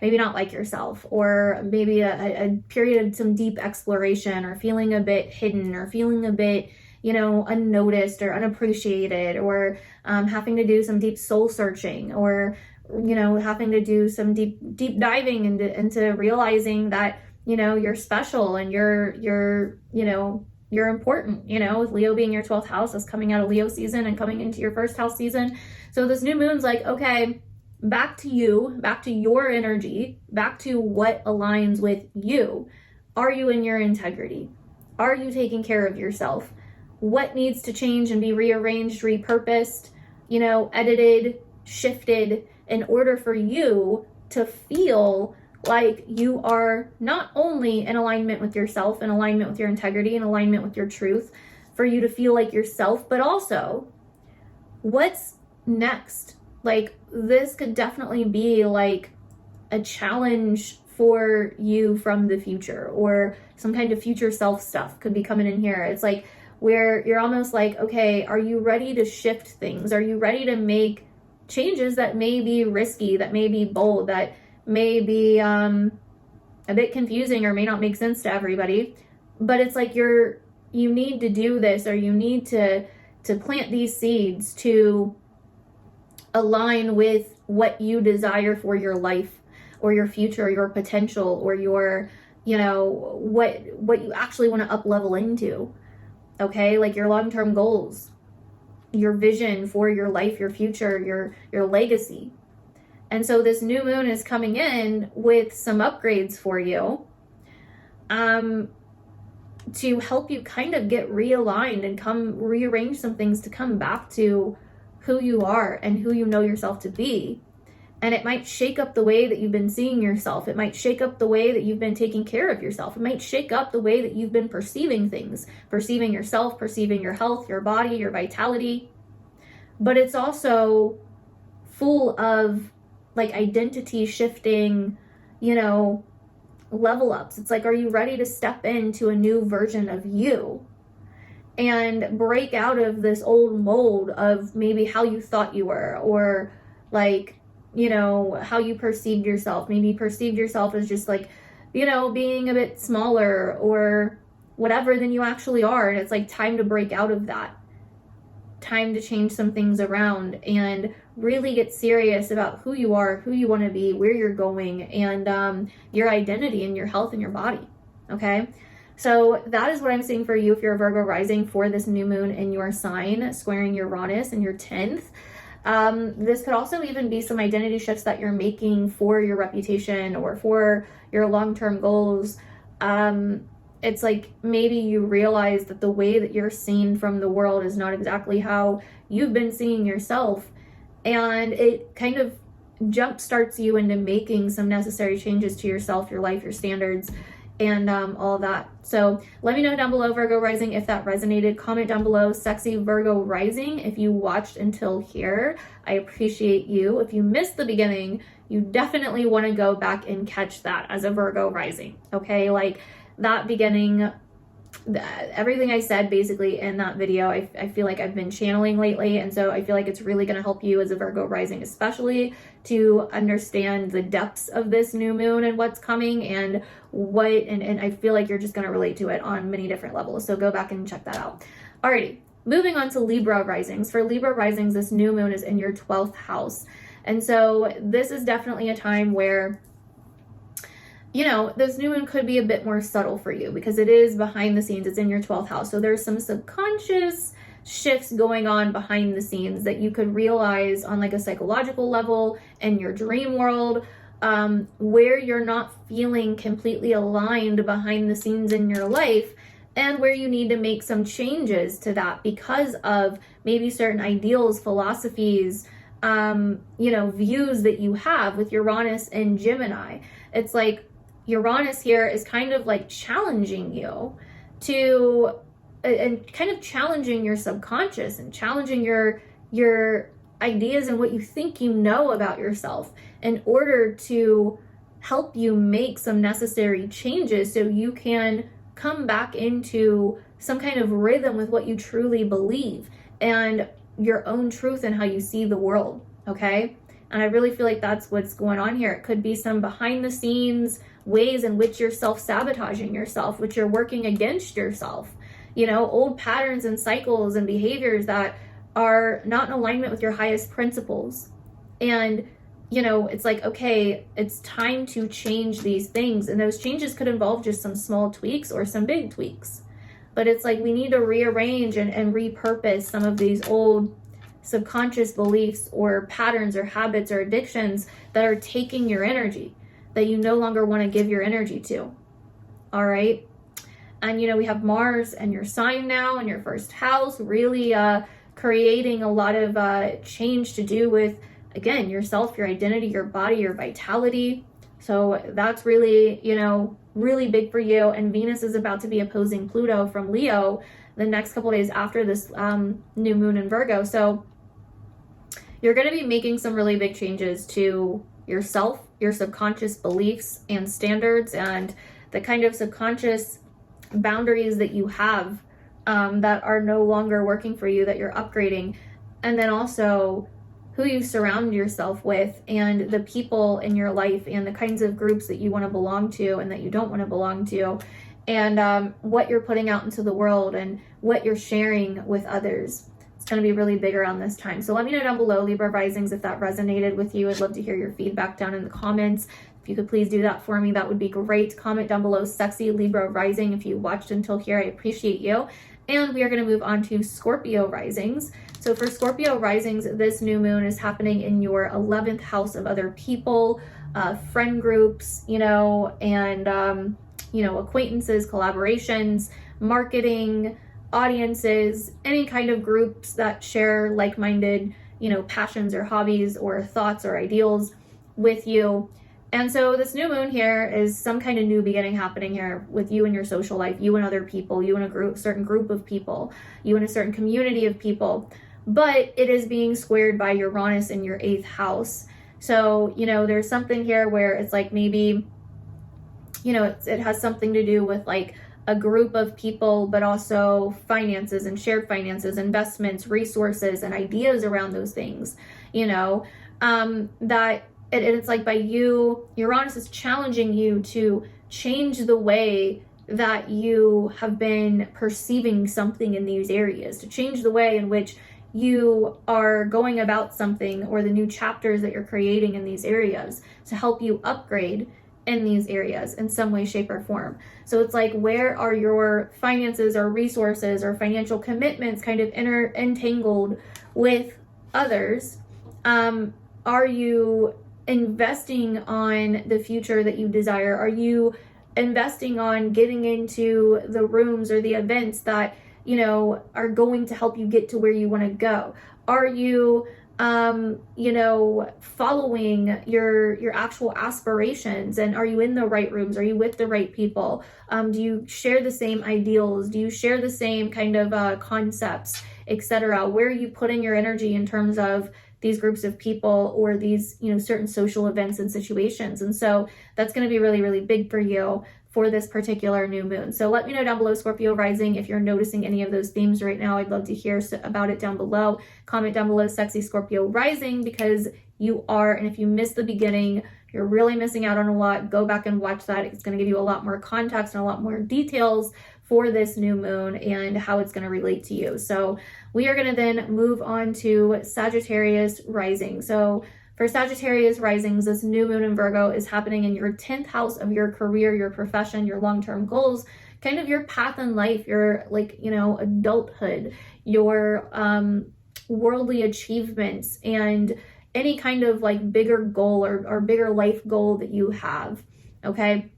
maybe not like yourself, or maybe a period of some deep exploration, or feeling a bit hidden, or feeling a bit, you know, unnoticed or unappreciated, or having to do some deep soul searching, or, you know, having to do some deep diving into realizing that, you know, you're special and you're you know, you're important, you know, with Leo being your 12th house, is coming out of Leo season and coming into your first house season. So this new moon's like, okay, back to you, back to your energy, back to what aligns with you. Are you in your integrity? Are you taking care of yourself? What needs to change and be rearranged, repurposed, you know, edited, shifted in order for you to feel like you are not only in alignment with yourself, in alignment with your integrity, in alignment with your truth, for you to feel like yourself, but also what's next? Like, this could definitely be like a challenge for you from the future, or some kind of future self stuff could be coming in here. It's like where you're almost like, okay, are you ready to shift things? Are you ready to make changes that may be risky, that may be bold, that may be a bit confusing, or may not make sense to everybody? But it's like you need to do this, or you need to plant these seeds to align with what you desire for your life or your future, your potential, or your, you know, what you actually want to up level into. Okay, like your long-term goals, your vision for your life, your future, your legacy. And so this new moon is coming in with some upgrades for you, to help you kind of get realigned and come rearrange some things to come back to who you are and who you know yourself to be. And it might shake up the way that you've been seeing yourself. It might shake up the way that you've been taking care of yourself. It might shake up the way that you've been perceiving things, perceiving yourself, perceiving your health, your body, your vitality. But it's also full of like identity shifting, you know, level ups. It's like, are you ready to step into a new version of you and break out of this old mold of maybe how you thought you were, or like, you know, how you perceived yourself. Maybe you perceived yourself as just like, you know, being a bit smaller or whatever than you actually are. And it's like time to break out of that. Time to change some things around and really get serious about who you are, who you want to be, where you're going, and your identity and your health and your body. Okay. So that is what I'm seeing for you if you're a Virgo rising for this new moon in your sign, squaring Uranus in your 10th. This could also even be some identity shifts that you're making for your reputation or for your long-term goals. It's like maybe you realize that the way that you're seen from the world is not exactly how you've been seeing yourself. And it kind of jump starts you into making some necessary changes to yourself, your life, your standards, and all of that. So let me know down below, Virgo rising, if that resonated. Comment down below, sexy Virgo rising, if you watched until here. I appreciate you. If you missed the beginning, you definitely want to go back and catch that as a Virgo rising. Okay, like that beginning, everything I said basically in that video, I feel like I've been channeling lately. And so I feel like it's really going to help you as a Virgo rising, especially to understand the depths of this new moon and what's coming and and I feel like you're just going to relate to it on many different levels. So go back and check that out. Alrighty, moving on to Libra risings. For Libra risings, this new moon is in your 12th house. And so this is definitely a time where, you know, this new moon could be a bit more subtle for you because it is behind the scenes. It's in your 12th house. So there's some subconscious shifts going on behind the scenes that you could realize on like a psychological level in your dream world, where you're not feeling completely aligned behind the scenes in your life, and where you need to make some changes to that because of maybe certain ideals, philosophies, you know, views that you have with Uranus and Gemini. It's like Uranus here is kind of like challenging you to, and kind of challenging your subconscious and challenging your ideas and what you think you know about yourself in order to help you make some necessary changes so you can come back into some kind of rhythm with what you truly believe and your own truth and how you see the world. Okay. And I really feel like that's what's going on here. It could be some behind the scenes ways in which you're self-sabotaging yourself, which you're working against yourself, you know, old patterns and cycles and behaviors that are not in alignment with your highest principles. And, you know, it's like, okay, it's time to change these things. And those changes could involve just some small tweaks or some big tweaks. But it's like we need to rearrange and repurpose some of these old subconscious beliefs or patterns or habits or addictions that are taking your energy, that you no longer want to give your energy to. All right. And, you know, we have Mars and your sign now in your first house, really creating a lot of change to do with, again, yourself, your identity, your body, your vitality. So that's really, you know, really big for you. And Venus is about to be opposing Pluto from Leo the next couple days after this new moon in Virgo. So you're going to be making some really big changes to yourself, your subconscious beliefs and standards, and the kind of subconscious boundaries that you have that are no longer working for you, that you're upgrading. And then also who you surround yourself with and the people in your life and the kinds of groups that you want to belong to and that you don't want to belong to, and what you're putting out into the world and what you're sharing with others. It's going to be really big around this time. So let me know down below, Libra risings, if that resonated with you. I'd love to hear your feedback down in the comments. If you could please do that for me, that would be great. Comment down below, sexy Libra rising. If you watched until here, I appreciate you. And we are going to move on to Scorpio risings. So for Scorpio risings, this new moon is happening in your 11th house of other people, friend groups, and, acquaintances, collaborations, marketing, audiences, any kind of groups that share like-minded, passions or hobbies or thoughts or ideals with you. And so this new moon here is some kind of new beginning happening here with you and your social life, you and other people, you and a certain group of people, you and a certain community of people. But it is being squared by Uranus in your 8th house. So, there's something here where it's like maybe, it has something to do with like a group of people, but also finances and shared finances, investments, resources, and ideas around those things, that it's like by you, Uranus is challenging you to change the way that you have been perceiving something in these areas, to change the way in which you are going about something or the new chapters that you're creating in these areas to help you upgrade in these areas in some way, shape, or form. So it's like, where are your finances or resources or financial commitments kind of entangled with others? Are you investing on the future that you desire? Are you investing on getting into the rooms or the events that are going to help you get to where you want to go? Are you following your actual aspirations, and are you in the right rooms? Are you with the right people? Do you share the same ideals? Do you share the same kind of concepts, etc.? Where are you putting your energy in terms of these groups of people or these, certain social events and situations? And so that's going to be really, really big for you for this particular new moon. So let me know down below, Scorpio rising, if you're noticing any of those themes right now. I'd love to hear about it down below. Comment down below, sexy Scorpio rising, because you are. And if you missed the beginning, you're really missing out on a lot. Go back and watch that. It's going to give you a lot more context and a lot more details for this new moon and how it's going to relate to you. So we are going to then move on to Sagittarius rising. So for Sagittarius risings, this new moon in Virgo is happening in your 10th house of your career, your profession, your long-term goals, kind of your path in life, your adulthood, your worldly achievements, and any kind of like bigger goal or bigger life goal that you have. Okay.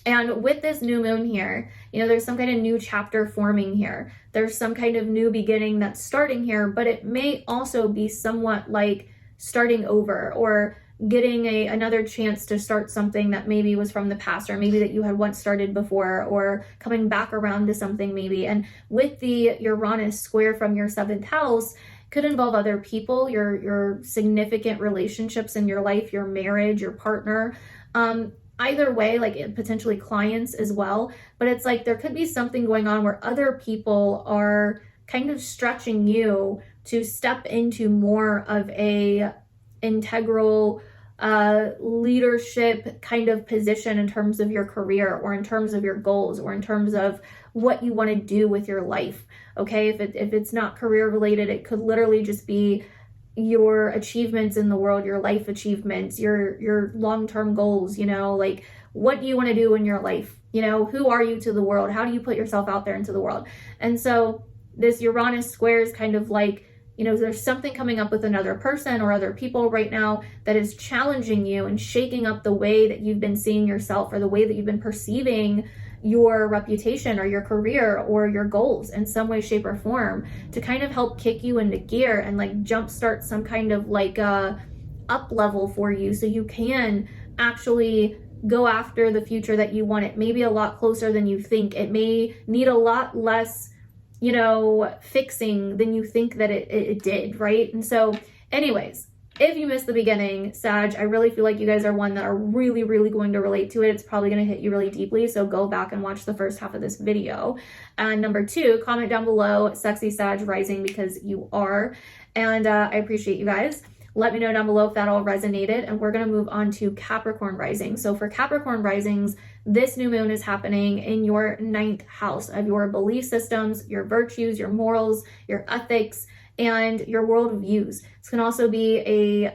And with this new moon here, there's some kind of new chapter forming here. There's some kind of new beginning that's starting here, but it may also be somewhat like starting over or getting another chance to start something that maybe was from the past, or maybe that you had once started before, or coming back around to something maybe. And with the Uranus square from your 7th house, could involve other people, your significant relationships in your life, your marriage, your partner. Either way, like potentially clients as well. But it's like there could be something going on where other people are kind of stretching you to step into more of a integral leadership kind of position in terms of your career, or in terms of your goals, or in terms of what you want to do with your life. Okay, if it's not career related, it could literally just be your achievements in the world, your life achievements, your long-term goals, like what do you want to do in your life? Who are you to the world? How do you put yourself out there into the world? And so this Uranus square is kind of like, there's something coming up with another person or other people right now that is challenging you and shaking up the way that you've been seeing yourself, or the way that you've been perceiving your reputation or your career or your goals in some way, shape, or form, to kind of help kick you into gear and like jumpstart some kind of like up level for you, so you can actually go after the future that you want. It may be a lot closer than you think. It may need a lot less fixing than you think that it did, right? And so anyways, if you missed the beginning, Sag, I really feel like you guys are one that are really, really going to relate to it. It's probably going to hit you really deeply. So go back and watch the first half of this video. And number 2, comment down below, sexy Sag rising, because you are. And I appreciate you guys. Let me know down below if that all resonated. And we're going to move on to Capricorn rising. So for Capricorn risings, this new moon is happening in your 9th house of your belief systems, your virtues, your morals, your ethics, and your world views. This can also be a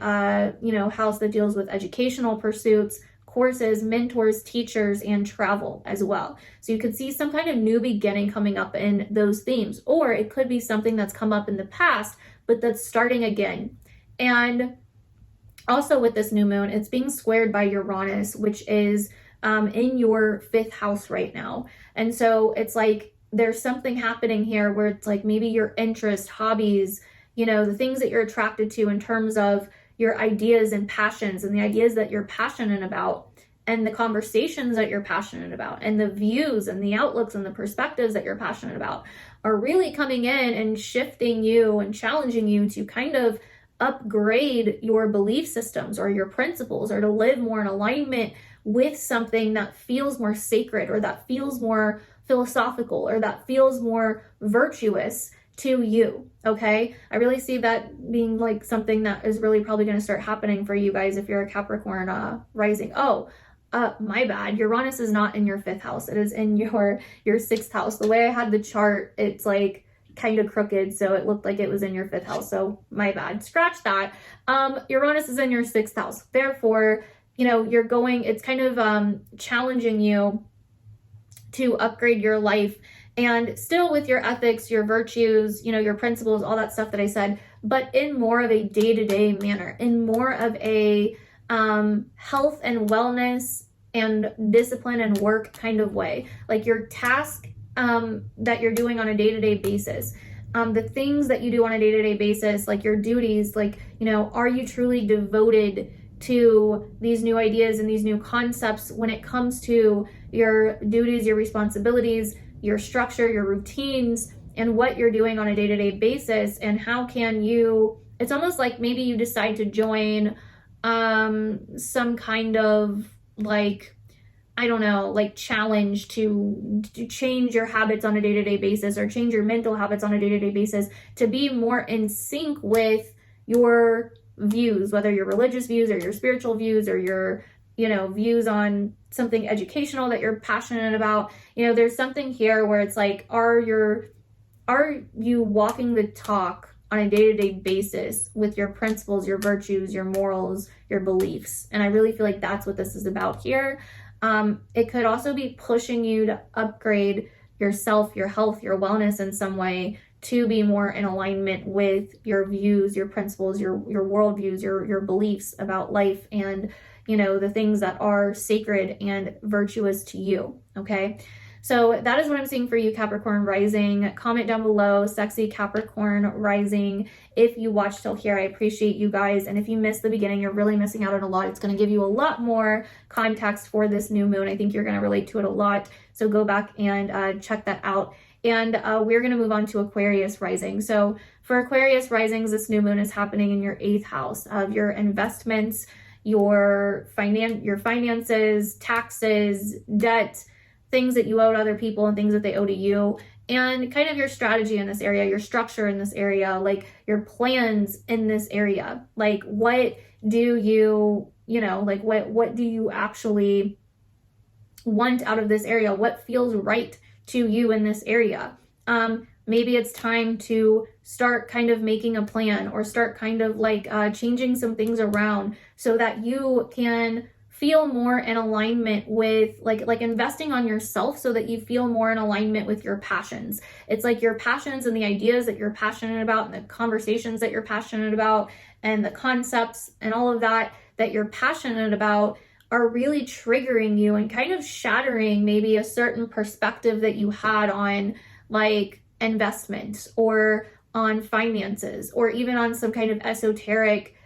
house that deals with educational pursuits, courses, mentors, teachers, and travel as well. So you could see some kind of new beginning coming up in those themes, or it could be something that's come up in the past, but that's starting again. And also with this new moon, it's being squared by Uranus, which is in your 5th house right now. And so it's like there's something happening here where it's like maybe your interest, hobbies, the things that you're attracted to in terms of your ideas and passions and the ideas that you're passionate about and the conversations that you're passionate about and the views and the outlooks and the perspectives that you're passionate about are really coming in and shifting you and challenging you to kind of upgrade your belief systems or your principles, or to live more in alignment with something that feels more sacred, or that feels more philosophical, or that feels more virtuous to you. Okay, I really see that being like something that is really probably going to start happening for you guys if you're a Capricorn rising. My bad, Uranus is not in your 5th house, it is in your 6th house. The way I had the chart, it's like kind of crooked, so it looked like it was in your 5th house, so my bad, scratch that. Uranus is in your 6th house, therefore it's kind of challenging you to upgrade your life, and still with your ethics, your virtues, your principles, all that stuff that I said, but in more of a day-to-day manner, in more of a health and wellness and discipline and work kind of way. Like your task that you're doing on a day-to-day basis, the things that you do on a day-to-day basis, like your duties, like, are you truly devoted to these new ideas and these new concepts when it comes to your duties, your responsibilities, your structure, your routines, and what you're doing on a day-to-day basis? And how can you, it's almost like maybe you decide to join some kind of challenge to change your habits on a day-to-day basis, or change your mental habits on a day-to-day basis to be more in sync with your views, whether your religious views or your spiritual views or your views on something educational that you're passionate about. There's something here where it's like, are you walking the talk on a day-to-day basis with your principles, your virtues, your morals, your beliefs? And I really feel like that's what this is about here. It could also be pushing you to upgrade yourself, your health, your wellness in some way, to be more in alignment with your views, your principles, your worldviews, your beliefs about life, and the things that are sacred and virtuous to you. Okay, so that is what I'm seeing for you, Capricorn rising. Comment down below, sexy Capricorn rising, if you watched till here. I appreciate you guys. And if you missed the beginning, you're really missing out on a lot. It's going to give you a lot more context for this new moon. I think you're going to relate to it a lot. So go back and check that out. And we're going to move on to Aquarius rising. So for Aquarius risings, this new moon is happening in your 8th house of your investments, your finances, taxes, debt, things that you owe to other people and things that they owe to you, and kind of your strategy in this area, your structure in this area, like your plans in this area. Like what do you, what do you actually want out of this area? What feels right to you in this area? Maybe it's time to start kind of making a plan, or start kind of changing some things around so that you can feel more in alignment with like investing on yourself, so that you feel more in alignment with your passions. It's like your passions and the ideas that you're passionate about, and the conversations that you're passionate about, and the concepts and all of that you're passionate about are really triggering you and kind of shattering maybe a certain perspective that you had on investment, or on finances, or even on some kind of esoteric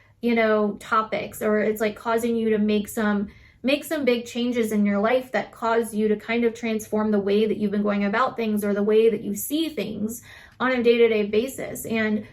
topics. Or it's like causing you to make some big changes in your life that cause you to kind of transform the way that you've been going about things, or the way that you see things on a day-to-day basis. And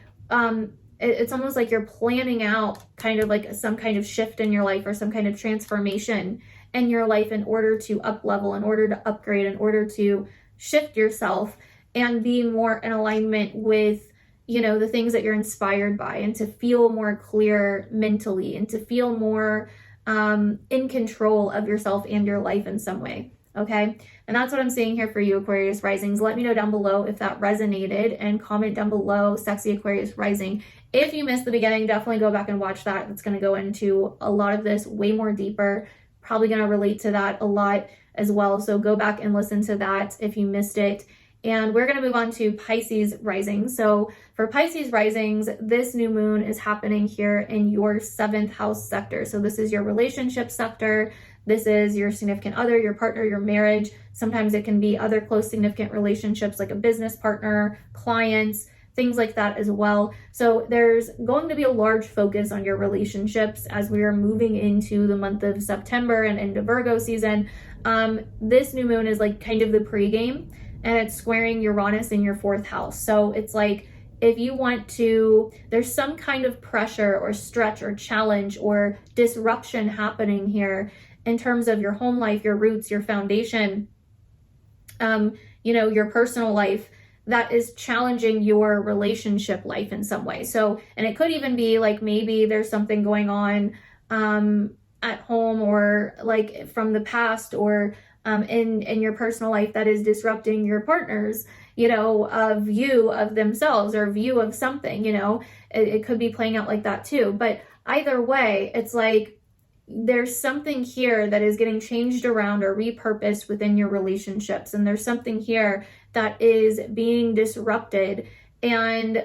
it's almost like you're planning out kind of like some kind of shift in your life, or some kind of transformation in your life, in order to up level, in order to upgrade, in order to shift yourself and be more in alignment with you know, the things that you're inspired by, and to feel more clear mentally, and to feel more in control of yourself and your life in some way. Okay. And that's what I'm seeing here for you, Aquarius risings. Let me know down below if that resonated, and comment down below, sexy Aquarius rising. If you missed the beginning, definitely go back and watch that. It's going to go into a lot of this way more deeper, probably going to relate to that a lot as well. So go back and listen to that if you missed it. And we're going to move on to Pisces rising. So for Pisces risings, this new moon is happening here in your 7th house sector. So this is your relationship sector. This is your significant other, your partner, your marriage. Sometimes it can be other close significant relationships like a business partner, clients, things like that as well. So there's going to be a large focus on your relationships as we are moving into the month of September and into Virgo season. This new moon is like kind of the pregame, and it's squaring Uranus in your 4th house. So it's like, if you want to, there's some kind of pressure or stretch or challenge or disruption happening here in terms of your home life, your roots, your foundation, you know, your personal life, that is challenging your relationship life in some way. So, and it could even be like, maybe there's something going on at home, or like from the past, or in your personal life that is disrupting your partner's, you know, view of themselves or view of something, you know, it could be playing out like that too. But either way, it's like, there's something here that is getting changed around or repurposed within your relationships. And there's something here that is being disrupted, and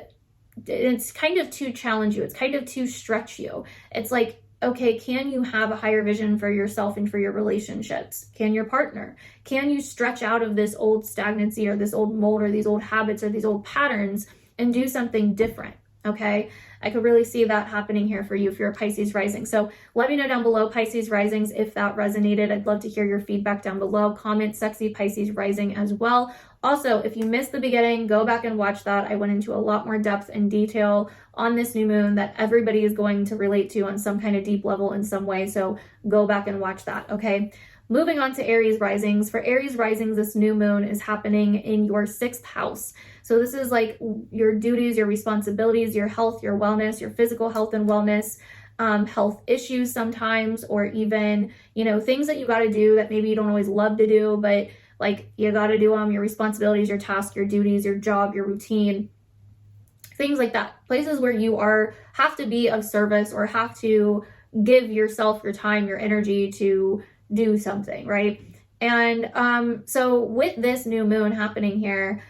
it's kind of to challenge you. It's kind of to stretch you. It's like, okay, can you have a higher vision for yourself and for your relationships? Can your partner? Can you stretch out of this old stagnancy or this old mold or these old habits or these old patterns and do something different? Okay, I could really see that happening here for you if you're a Pisces rising. So let me know down below, Pisces risings, if that resonated. I'd love to hear your feedback down below. Comment sexy Pisces rising as well. Also, if you missed the beginning, go back and watch that. I went into a lot more depth and detail on this new moon that everybody is going to relate to on some kind of deep level in some way. So go back and watch that, okay? Moving on to Aries risings. For Aries risings, this new moon is happening in your 6th house. So this is like your duties, your responsibilities, your health, your wellness, your physical health and wellness, health issues sometimes, or even, you know, things that you got to do that maybe you don't always love to do, but like you got to do them, your responsibilities, your tasks, your duties, your job, your routine, things like that. Places where you have to be of service or have to give yourself your time, your energy to do something, right? And so with this new moon happening here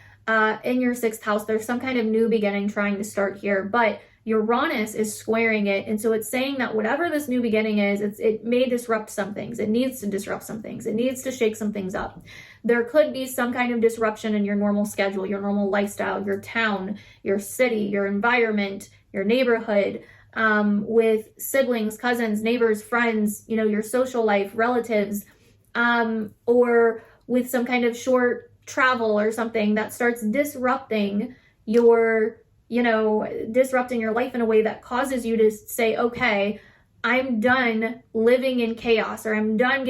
in your 6th house, there's some kind of new beginning trying to start here, but Uranus is squaring it. And so it's saying that whatever this new beginning is, it may disrupt some things. It needs to disrupt some things. It needs to shake some things up. There could be some kind of disruption in your normal schedule, your normal lifestyle, your town, your city, your environment, your neighborhood, with siblings, cousins, neighbors, friends, you know, your social life, relatives, or with some kind of short travel or something that starts disrupting your, you know, disrupting your life in a way that causes you to say, okay, I'm done living in chaos, or I'm done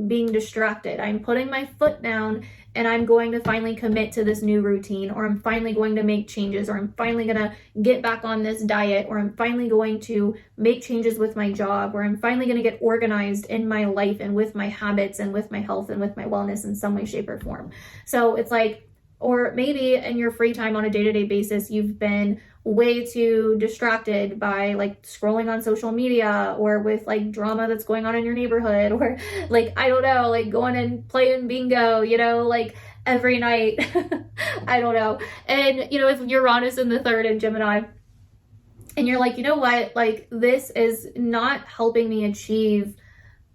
being distracted. I'm putting my foot down and I'm going to finally commit to this new routine, or I'm finally going to make changes, or I'm finally going to get back on this diet, or I'm finally going to make changes with my job, or I'm finally going to get organized in my life and with my habits and with my health and with my wellness in some way, shape, or form. So it's like, or maybe in your free time on a day-to-day basis, you've been way too distracted by like scrolling on social media, or with like drama that's going on in your neighborhood, or like, I don't know, like going and playing bingo, you know, like every night. I don't know. And, you know, if Uranus in the 3rd in Gemini, and you're like, you know what, like this is not helping me achieve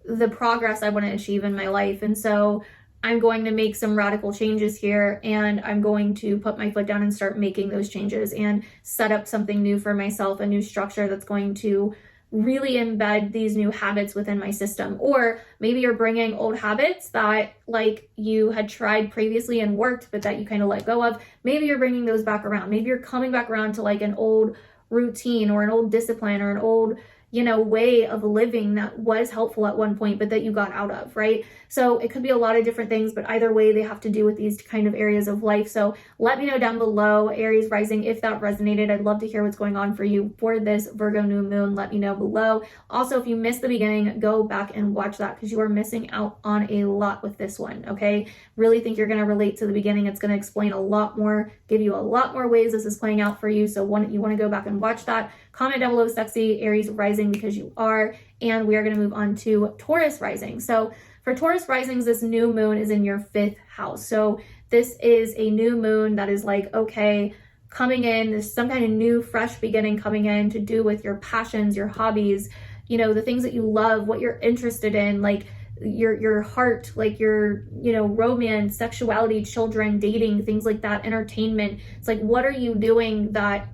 the progress I want to achieve in my life. And so I'm going to make some radical changes here, and I'm going to put my foot down and start making those changes and set up something new for myself, a new structure that's going to really embed these new habits within my system. Or maybe you're bringing old habits that like you had tried previously and worked, but that you kind of let go of. Maybe you're bringing those back around. Maybe you're coming back around to like an old routine or an old discipline or an old, way of living that was helpful at one point, but that you got out of, right? So it could be a lot of different things, but either way, they have to do with these kind of areas of life. So let me know down below, Aries rising, if that resonated. I'd love to hear what's going on for you for this Virgo new moon. Let me know below. Also, if you missed the beginning, go back and watch that because you are missing out on a lot with this one, okay? Really think you're going to relate to the beginning. It's going to explain a lot more, give you a lot more ways this is playing out for you. So you want to go back and watch that. Comment down below, sexy Aries rising, because you are. And we are going to move on to Taurus rising. So for Taurus risings, this new moon is in your 5th house. So this is a new moon that is like, okay, coming in, there's some kind of new, fresh beginning coming in to do with your passions, your hobbies, the things that you love, what you're interested in, like your heart, like your, romance, sexuality, children, dating, things like that, entertainment. It's like, what are you doing that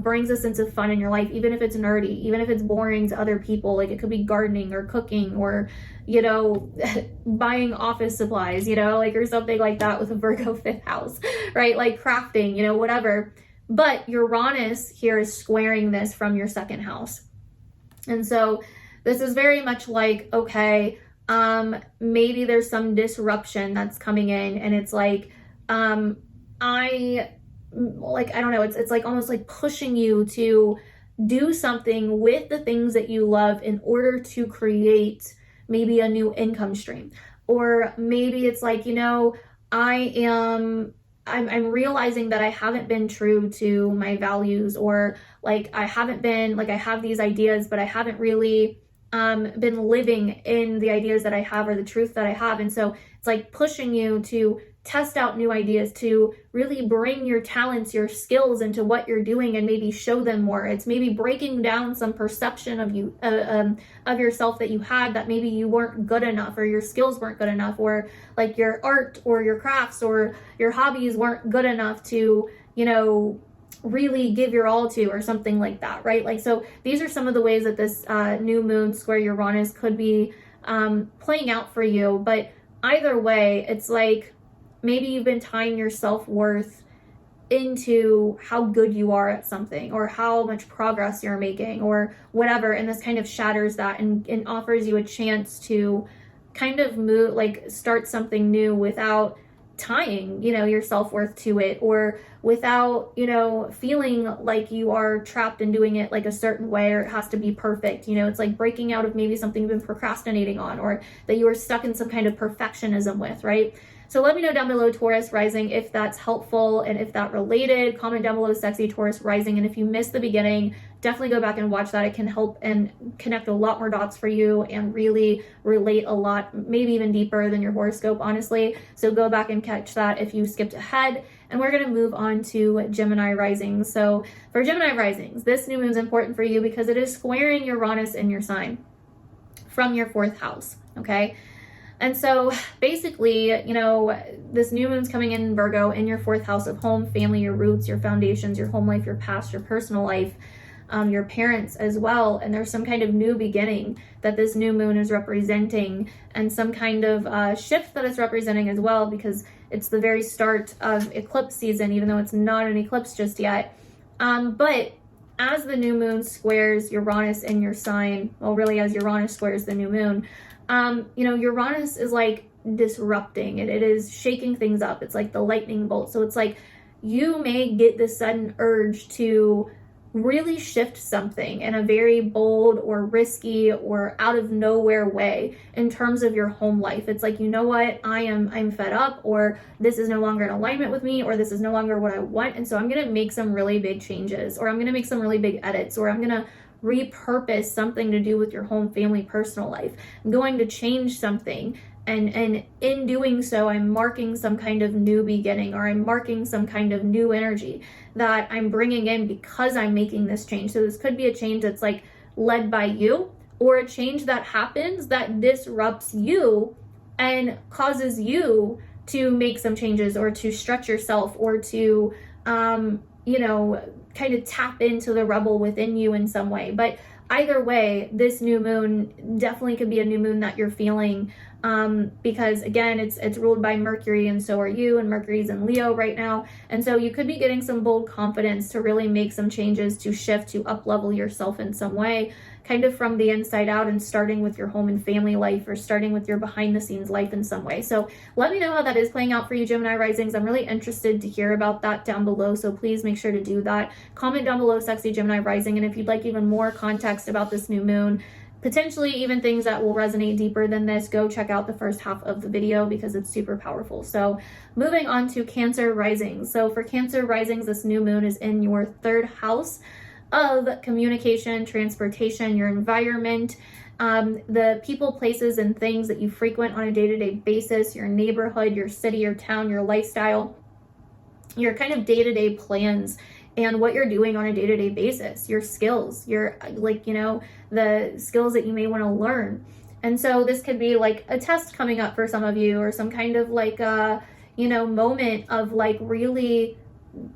brings a sense of fun in your life, even if it's nerdy, even if it's boring to other people. Like it could be gardening or cooking or, buying office supplies, or something like that with a Virgo 5th house, right? Like crafting, whatever. But Uranus here is squaring this from your 2nd house. And so this is very much like, okay, maybe there's some disruption that's coming in, and it's like, I don't know, it's like almost like pushing you to do something with the things that you love in order to create maybe a new income stream. Or maybe it's like, I'm realizing that I haven't been true to my values, or like I haven't been, like I have these ideas, but I haven't really been living in the ideas that I have or the truth that I have. And so it's like pushing you to test out new ideas, to really bring your talents, your skills into what you're doing and maybe show them more. It's maybe breaking down some perception of you, of yourself that you had, that maybe you weren't good enough, or your skills weren't good enough, or like your art or your crafts or your hobbies weren't good enough to, really give your all to, or something like that, right? Like, so these are some of the ways that this new moon square Uranus could be playing out for you. But either way, it's like, maybe you've been tying your self-worth into how good you are at something, or how much progress you're making, or whatever. And this kind of shatters that and offers you a chance to kind of move, like start something new without tying, your self-worth to it, or without, feeling like you are trapped in doing it like a certain way, or it has to be perfect. It's like breaking out of maybe something you've been procrastinating on, or that you are stuck in some kind of perfectionism with, right? So let me know down below, Taurus rising, if that's helpful and if that related. Comment down below, sexy Taurus rising. And if you missed the beginning, definitely go back and watch that. It can help and connect a lot more dots for you and really relate a lot, maybe even deeper than your horoscope, honestly. So go back and catch that if you skipped ahead. And we're going to move on to Gemini rising. So for Gemini risings, this new moon is important for you because it is squaring Uranus in your sign from your 4th house, okay? And so basically, this new moon's coming in Virgo in your 4th house of home, family, your roots, your foundations, your home life, your past, your personal life, your parents as well. And there's some kind of new beginning that this new moon is representing, and some kind of shift that it's representing as well, because it's the very start of eclipse season, even though it's not an eclipse just yet. But as the new moon squares Uranus in your sign, well, really as Uranus squares the new moon, Uranus is like disrupting it. It is shaking things up. It's like the lightning bolt. So it's like you may get this sudden urge to really shift something in a very bold or risky or out of nowhere way in terms of your home life. It's like, you know what, I'm fed up, or this is no longer in alignment with me, or this is no longer what I want. And so I'm going to make some really big changes, or I'm going to make some really big edits, or I'm going to repurpose something to do with your home, family, personal life. I'm going to change something. And in doing so, I'm marking some kind of new beginning, or I'm marking some kind of new energy that I'm bringing in because I'm making this change. So this could be a change that's like led by you, or a change that happens that disrupts you and causes you to make some changes, or to stretch yourself, or to, kind of tap into the rebel within you in some way. But either way, this new moon definitely could be a new moon that you're feeling because again, it's ruled by Mercury, and so are you, and Mercury's in Leo right now. And so you could be getting some bold confidence to really make some changes, to shift, to up level yourself in some way, kind of from the inside out, and starting with your home and family life, or starting with your behind the scenes life in some way. So let me know how that is playing out for you, Gemini risings. I'm really interested to hear about that down below, so please make sure to do that. Comment down below, sexy Gemini rising, and if you'd like even more context about this new moon, potentially even things that will resonate deeper than this, go check out the first half of the video because it's super powerful. So moving on to Cancer risings. So for Cancer risings, this new moon is in your 3rd house of communication, transportation, your environment, the people, places, and things that you frequent on a day-to-day basis, your neighborhood, your city, your town, your lifestyle, your kind of day-to-day plans, and what you're doing on a day-to-day basis, your skills, your, like, you know, the skills that you may want to learn. And so this could be like a test coming up for some of you, or some kind of like a, you know, moment of like really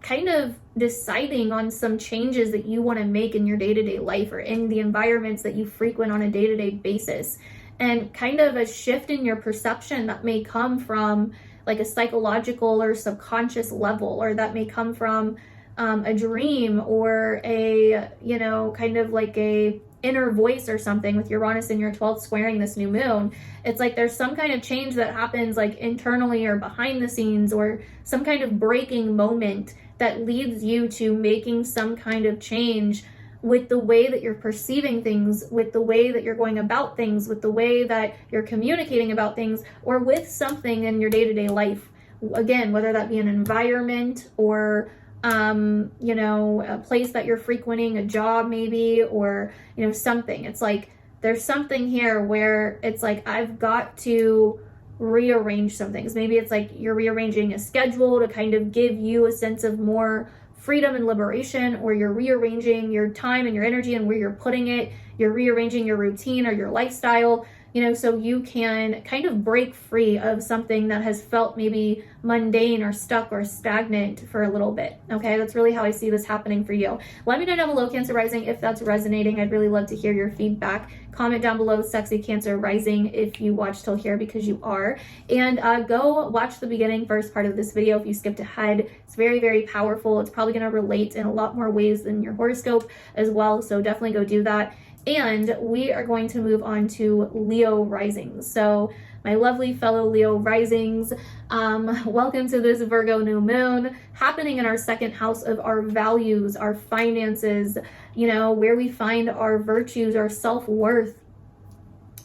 kind of deciding on some changes that you want to make in your day-to-day life, or in the environments that you frequent on a day-to-day basis, and kind of a shift in your perception that may come from like a psychological or subconscious level, or that may come from a dream, or a, you know, kind of like a inner voice or something. With Uranus in your 12th squaring this new moon, it's like there's some kind of change that happens like internally or behind the scenes, or some kind of breaking moment that leads you to making some kind of change with the way that you're perceiving things, with the way that you're going about things, with the way that you're communicating about things, or with something in your day-to-day life. Again, whether that be an environment, or you know, a place that you're frequenting, a job maybe, or, you know, something. It's like there's something here where it's like I've got to rearrange some things. Maybe it's like you're rearranging a schedule to kind of give you a sense of more freedom and liberation, or you're rearranging your time and your energy and where you're putting it. You're rearranging your routine or your lifestyle, you know, so you can kind of break free of something that has felt maybe mundane or stuck or stagnant for a little bit. Okay, that's really how I see this happening for you. Let me know down below, Cancer rising, if that's resonating. I'd really love to hear your feedback. Comment down below, sexy Cancer rising, if you watched till here, because you are. And go watch the beginning first part of this video if you skipped ahead. It's very, very powerful. It's probably going to relate in a lot more ways than your horoscope as well, so definitely go do that. And we are going to move on to Leo risings. So my lovely fellow Leo risings, welcome to this Virgo new moon, happening in our 2nd house of our values, our finances, you know, where we find our virtues, our self-worth,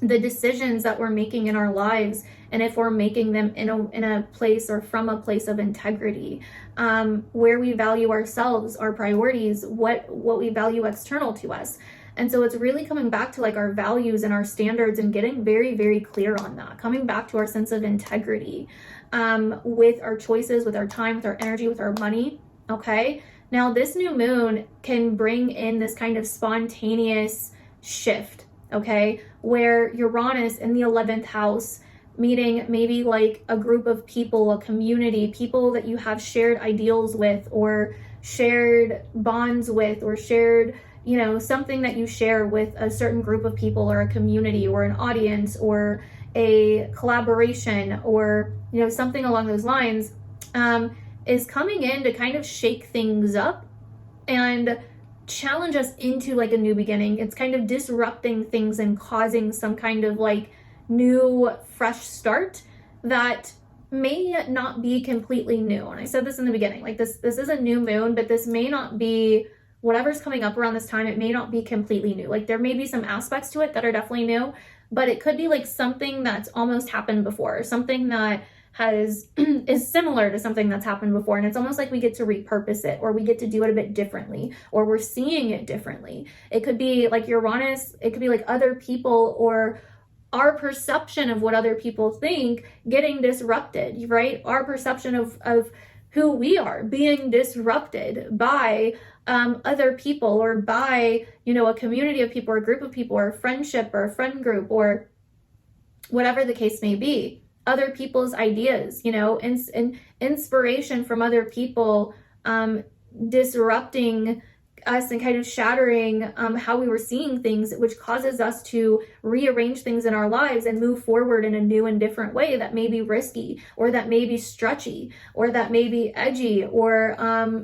the decisions that we're making in our lives, and if we're making them in a place, or from a place of integrity, where we value ourselves, our priorities, what we value external to us. And so it's really coming back to like our values and our standards, and getting very, very clear on that, coming back to our sense of integrity, with our choices, with our time, with our energy, with our money. Okay. Now this new moon can bring in this kind of spontaneous shift. Okay. Where Uranus in the 11th house, meeting maybe like a group of people, a community, people that you have shared ideals with, or shared bonds with, or shared, you know, something that you share with a certain group of people, or a community, or an audience, or a collaboration, or, you know, something along those lines, is coming in to kind of shake things up and challenge us into like a new beginning. It's kind of disrupting things and causing some kind of like new, fresh start that may not be completely new. And I said this in the beginning, like this is a new moon, but this may not be, whatever's coming up around this time, it may not be completely new. Like there may be some aspects to it that are definitely new, but it could be like something that's almost happened before, something that is similar to something that's happened before. And it's almost like we get to repurpose it, or we get to do it a bit differently, or we're seeing it differently. It could be like Uranus, it could be like other people, or our perception of what other people think getting disrupted, right? Our perception of who we are being disrupted by other people, or by, you know, a community of people, or a group of people, or a friendship, or a friend group, or whatever the case may be. Other people's ideas, you know, inspiration from other people, disrupting us and kind of shattering how we were seeing things, which causes us to rearrange things in our lives and move forward in a new and different way that may be risky, or that may be stretchy, or that may be edgy, or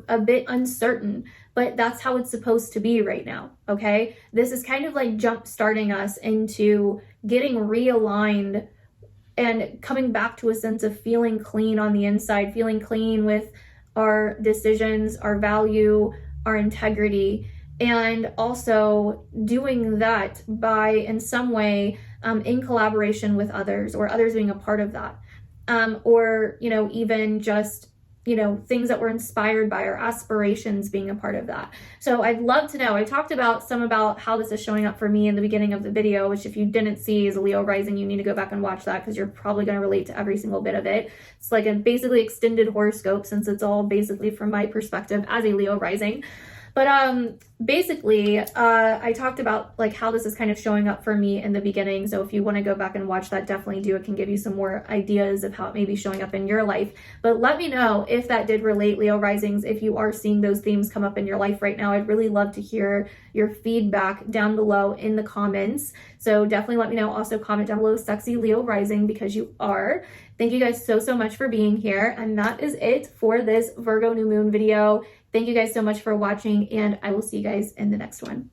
a bit uncertain. But that's how it's supposed to be right now, okay? This is kind of like jump starting us into getting realigned and coming back to a sense of feeling clean on the inside, feeling clean with our decisions, our value, our integrity, and also doing that by, in some way, in collaboration with others, or others being a part of that, or, you know, even just, you know, things that we're inspired by, our aspirations being a part of that. So I'd love to know. I talked about how this is showing up for me in the beginning of the video, which if you didn't see is a Leo rising, you need to go back and watch that because you're probably going to relate to every single bit of it. It's like a basically extended horoscope, since it's all basically from my perspective as a Leo rising. But basically, I talked about like how this is kind of showing up for me in the beginning. So if you want to go back and watch that, definitely do. It can give you some more ideas of how it may be showing up in your life. But let me know if that did relate, Leo risings, if you are seeing those themes come up in your life right now. I'd really love to hear your feedback down below in the comments. So definitely let me know. Also comment down below, sexy Leo rising, because you are. Thank you guys so much for being here. And that is it for this Virgo new moon video. Thank you guys so much for watching, and I will see you guys in the next one.